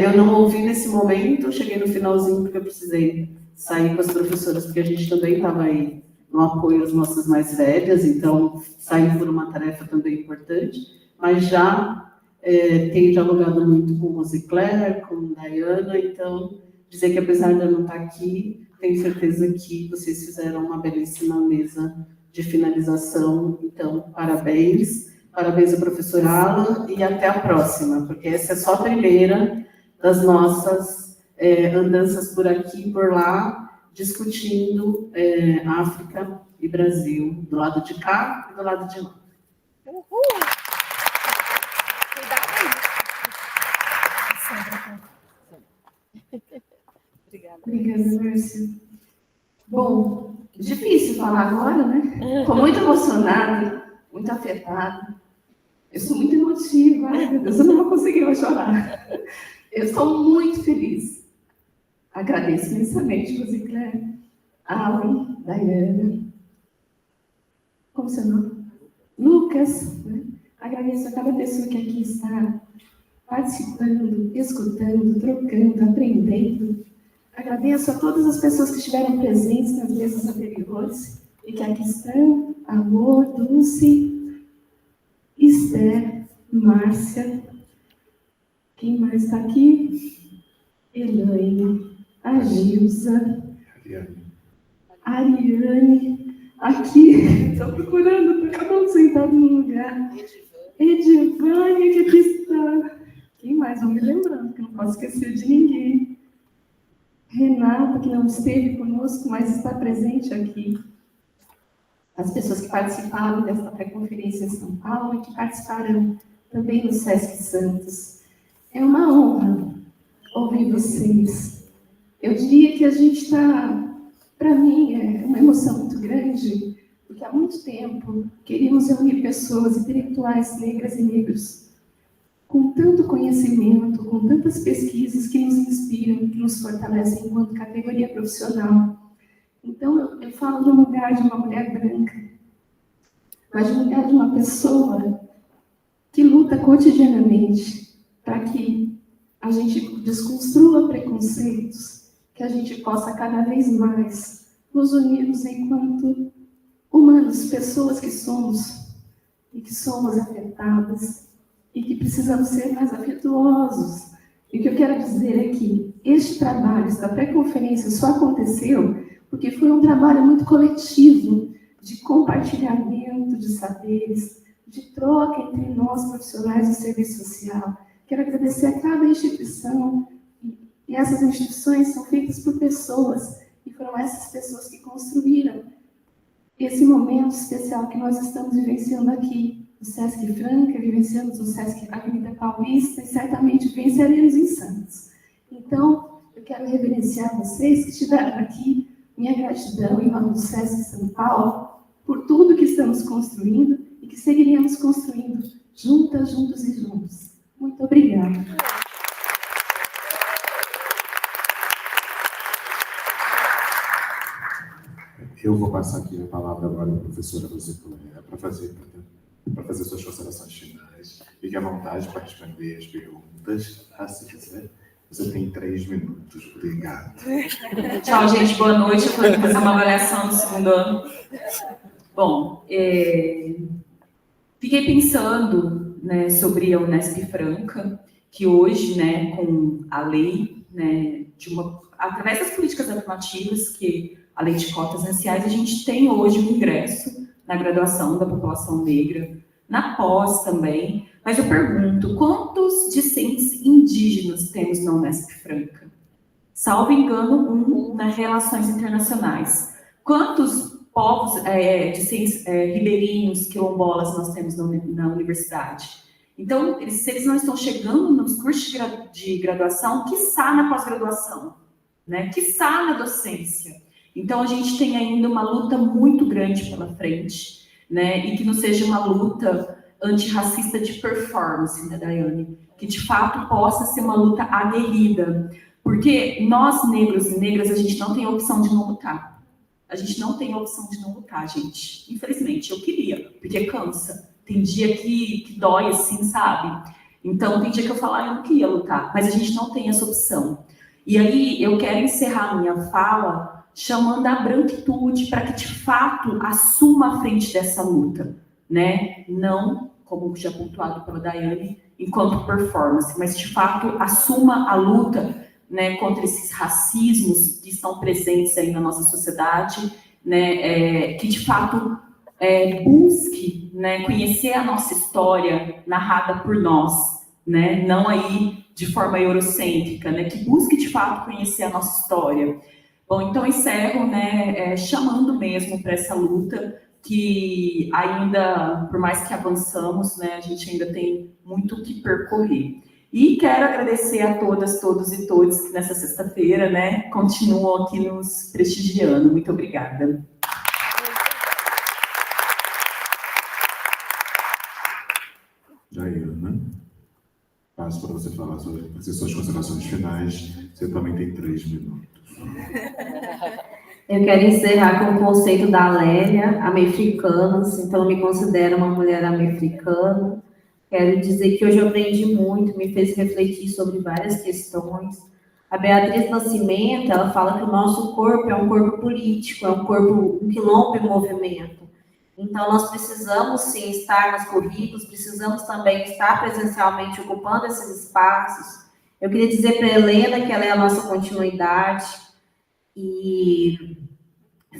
Eu não ouvi nesse momento, cheguei no finalzinho porque eu precisei sair com as professoras, porque a gente também estava aí no apoio às nossas mais velhas, então saí por uma tarefa também importante, mas já tenho dialogado muito com Rosicler, com Daiana, então dizer que apesar de eu não estar aqui, tenho certeza que vocês fizeram uma belíssima mesa de finalização, então parabéns à professora Alan e até a próxima, porque essa é só a primeira das nossas andanças por aqui e por lá, discutindo África e Brasil, do lado de cá e do lado de lá. Uhul! Obrigada, Márcia. Bom, Difícil falar agora, né? Estou muito emocionada, muito afetada. Eu sou muito emotiva. Ai, meu Deus, eu não vou conseguir mais chorar. Eu estou muito feliz. Agradeço imensamente, Rosicler, Alan, Daiane. Como seu nome? Lucas. Né? Agradeço a cada pessoa que aqui está participando, escutando, trocando, aprendendo. Agradeço a todas as pessoas que estiveram presentes nas mesas anteriores e que aqui estão. Amor, Dulce, Esther, Márcia. Quem mais está aqui? Elaine, a Gilza, Ariane. Aqui, estou procurando, estou acabando sentado no lugar. Edivânia, que aqui está. Quem mais? Vou me lembrando, que não posso esquecer de ninguém. Renata, que não esteve conosco, mas está presente aqui. As pessoas que participaram desta pré-conferência em São Paulo e que participarão também no Sesc Santos. É uma honra ouvir vocês. Eu diria que a gente está, para mim, é uma emoção muito grande, porque há muito tempo queríamos reunir pessoas intelectuais negras e negros com tanto conhecimento, com tantas pesquisas que nos inspiram, que nos fortalecem enquanto categoria profissional. Então, eu falo no lugar de uma mulher branca, mas no lugar de uma pessoa que luta cotidianamente para que a gente desconstrua preconceitos, que a gente possa cada vez mais nos unirmos enquanto humanos, pessoas que somos e que somos afetadas e que precisamos ser mais afetuosos. E o que eu quero dizer é que este trabalho, esta pré-conferência só aconteceu porque foi um trabalho muito coletivo de compartilhamento de saberes, de troca entre nós profissionais do serviço social. Quero agradecer a cada instituição, e essas instituições são feitas por pessoas, e foram essas pessoas que construíram esse momento especial que nós estamos vivenciando aqui, no Sesc Franca, vivenciamos no Sesc Avenida Paulista, e certamente venceremos em Santos. Então, eu quero reverenciar vocês que estiveram aqui, minha gratidão em nome do Sesc São Paulo, por tudo que estamos construindo e que seguiremos construindo juntas, juntos e juntos. Muito obrigada. Eu vou passar aqui a palavra agora para a professora Rosicler para fazer suas considerações finais. Fique à vontade para responder as perguntas. Se quiser, você tem 3 minutos. Obrigado. Tchau, gente. Boa noite. Eu vou fazer uma avaliação do segundo ano. Bom, fiquei pensando, né, sobre a Unesp Franca, que hoje, né, com a lei, né, através das políticas afirmativas, que a lei de cotas raciais, a gente tem hoje um ingresso na graduação da população negra, na pós também. Mas eu pergunto, quantos discentes indígenas temos na Unesp Franca? Salvo engano, nas relações internacionais. Quantos povos discentes ribeirinhos, quilombolas nós temos na universidade? Então, se eles não estão chegando nos cursos de graduação, quiçá na pós-graduação, né? Quiçá na docência. Então, a gente tem ainda uma luta muito grande pela frente, né? E que não seja uma luta antirracista de performance, né, Daiane? Que, de fato, possa ser uma luta aguerrida. Porque nós, negros e negras, a gente não tem a opção de não lutar. A gente não tem a opção de não lutar, gente. Infelizmente, eu queria, porque cansa. Tem dia que dói, assim, sabe? Então, tem dia que eu falo, eu não queria lutar. Mas a gente não tem essa opção. E aí, eu quero encerrar minha fala chamando a branquitude para que, de fato, assuma a frente dessa luta, né? Não, como já pontuado pela Daiane, enquanto performance, mas, de fato, assuma a luta, né, contra esses racismos que estão presentes aí na nossa sociedade, né, que, de fato, busque, né, conhecer a nossa história narrada por nós, né? Não aí de forma eurocêntrica, né? Que busque, de fato, conhecer a nossa história. Bom, então encerro, né, chamando mesmo para essa luta que ainda, por mais que avançamos, né, a gente ainda tem muito o que percorrer. E quero agradecer a todas, todos e todos que nessa sexta-feira, né, continuam aqui nos prestigiando. Muito obrigada. Daiana, passo para você falar sobre fazer suas considerações finais. Você também tem 3 minutos. Eu quero encerrar com o conceito da Lélia, americanas, então eu me considero uma mulher americana. Quero dizer que hoje eu aprendi muito, me fez refletir sobre várias questões. A Beatriz Nascimento, ela fala que o nosso corpo é um corpo político, é um corpo, um quilombo em movimento. Então, nós precisamos, sim, estar nos currículos, precisamos também estar presencialmente ocupando esses espaços. Eu queria dizer para a Helena que ela é a nossa continuidade e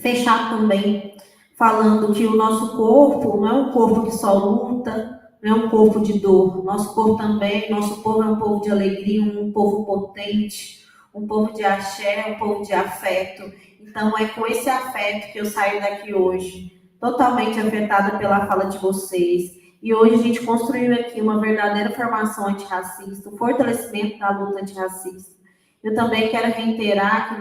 fechar também falando que o nosso corpo não é um corpo que só luta, não é um corpo de dor. Nosso corpo também, nosso povo é um povo de alegria, um povo potente, um povo de axé, um povo de afeto. Então, é com esse afeto que eu saio daqui hoje, totalmente afetada pela fala de vocês. E hoje a gente construiu aqui uma verdadeira formação antirracista, o fortalecimento da luta antirracista. Eu também quero reiterar que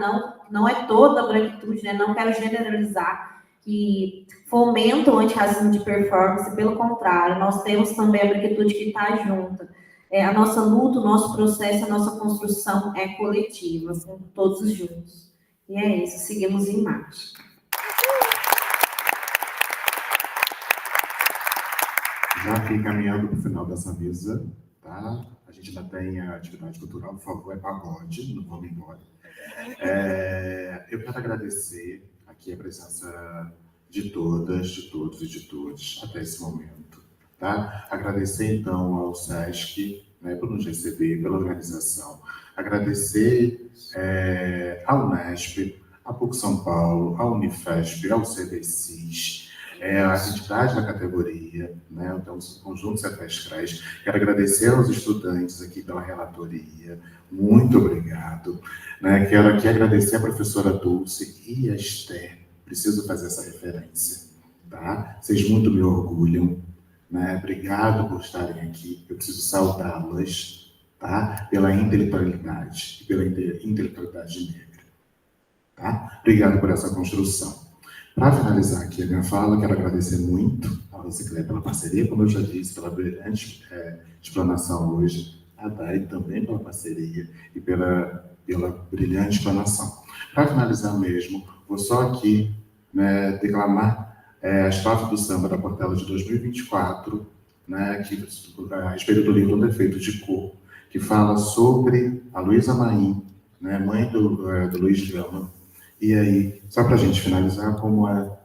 não é toda a branquitude, né? Não quero generalizar, que fomenta o antirracismo de performance, pelo contrário, nós temos também a branquitude que está junta. A nossa luta, o nosso processo, a nossa construção é coletiva, todos juntos. E é isso, seguimos em marcha. Já aqui caminhando para o final dessa mesa, tá? A gente ainda tem a atividade cultural, por favor, é pagode, não vamos embora. Eu quero agradecer aqui a presença de todas, de todos e de todos até esse momento, tá? Agradecer, então, ao SESC, né, por nos receber, pela organização. Agradecer à Unesp, à PUC São Paulo, à Unifesp, ao CBCIS, a entidade da categoria, né, então, o conjunto CEPES-CRES. Quero agradecer aos estudantes aqui pela relatoria, muito obrigado. Né, quero aqui agradecer a professora Dulce e a Esther, preciso fazer essa referência, tá? Vocês muito me orgulham, né? Obrigado por estarem aqui, eu preciso saudá-las, tá? Pela intelectualidade, pela intelectualidade negra, tá? Obrigado por essa construção. Para finalizar aqui a minha fala, quero agradecer muito a Rosicléia pela parceria, como eu já disse, pela brilhante explanação hoje, a Dai também pela parceria e pela brilhante explanação. Para finalizar mesmo, vou só aqui, né, declamar a estrofe do samba da Portela de 2024, né, a respeito do livro Um Defeito de Cor, que fala sobre a Luísa Maim, né, mãe do Luiz Gama. E aí, só para a gente finalizar, como a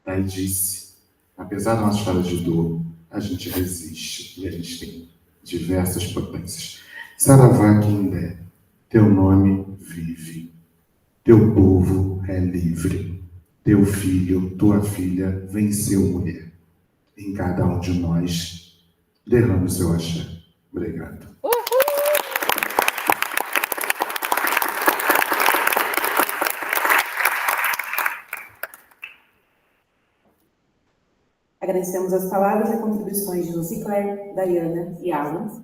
Dai disse, apesar da nossa história de dor, a gente resiste e a gente tem diversas potências. Saravá Quindé, teu nome vive, teu povo é livre, teu filho, tua filha venceu mulher. Em cada um de nós, derrame o seu axé. Obrigado. Agradecemos as palavras e contribuições de Rosicléia, Daiana e Alan.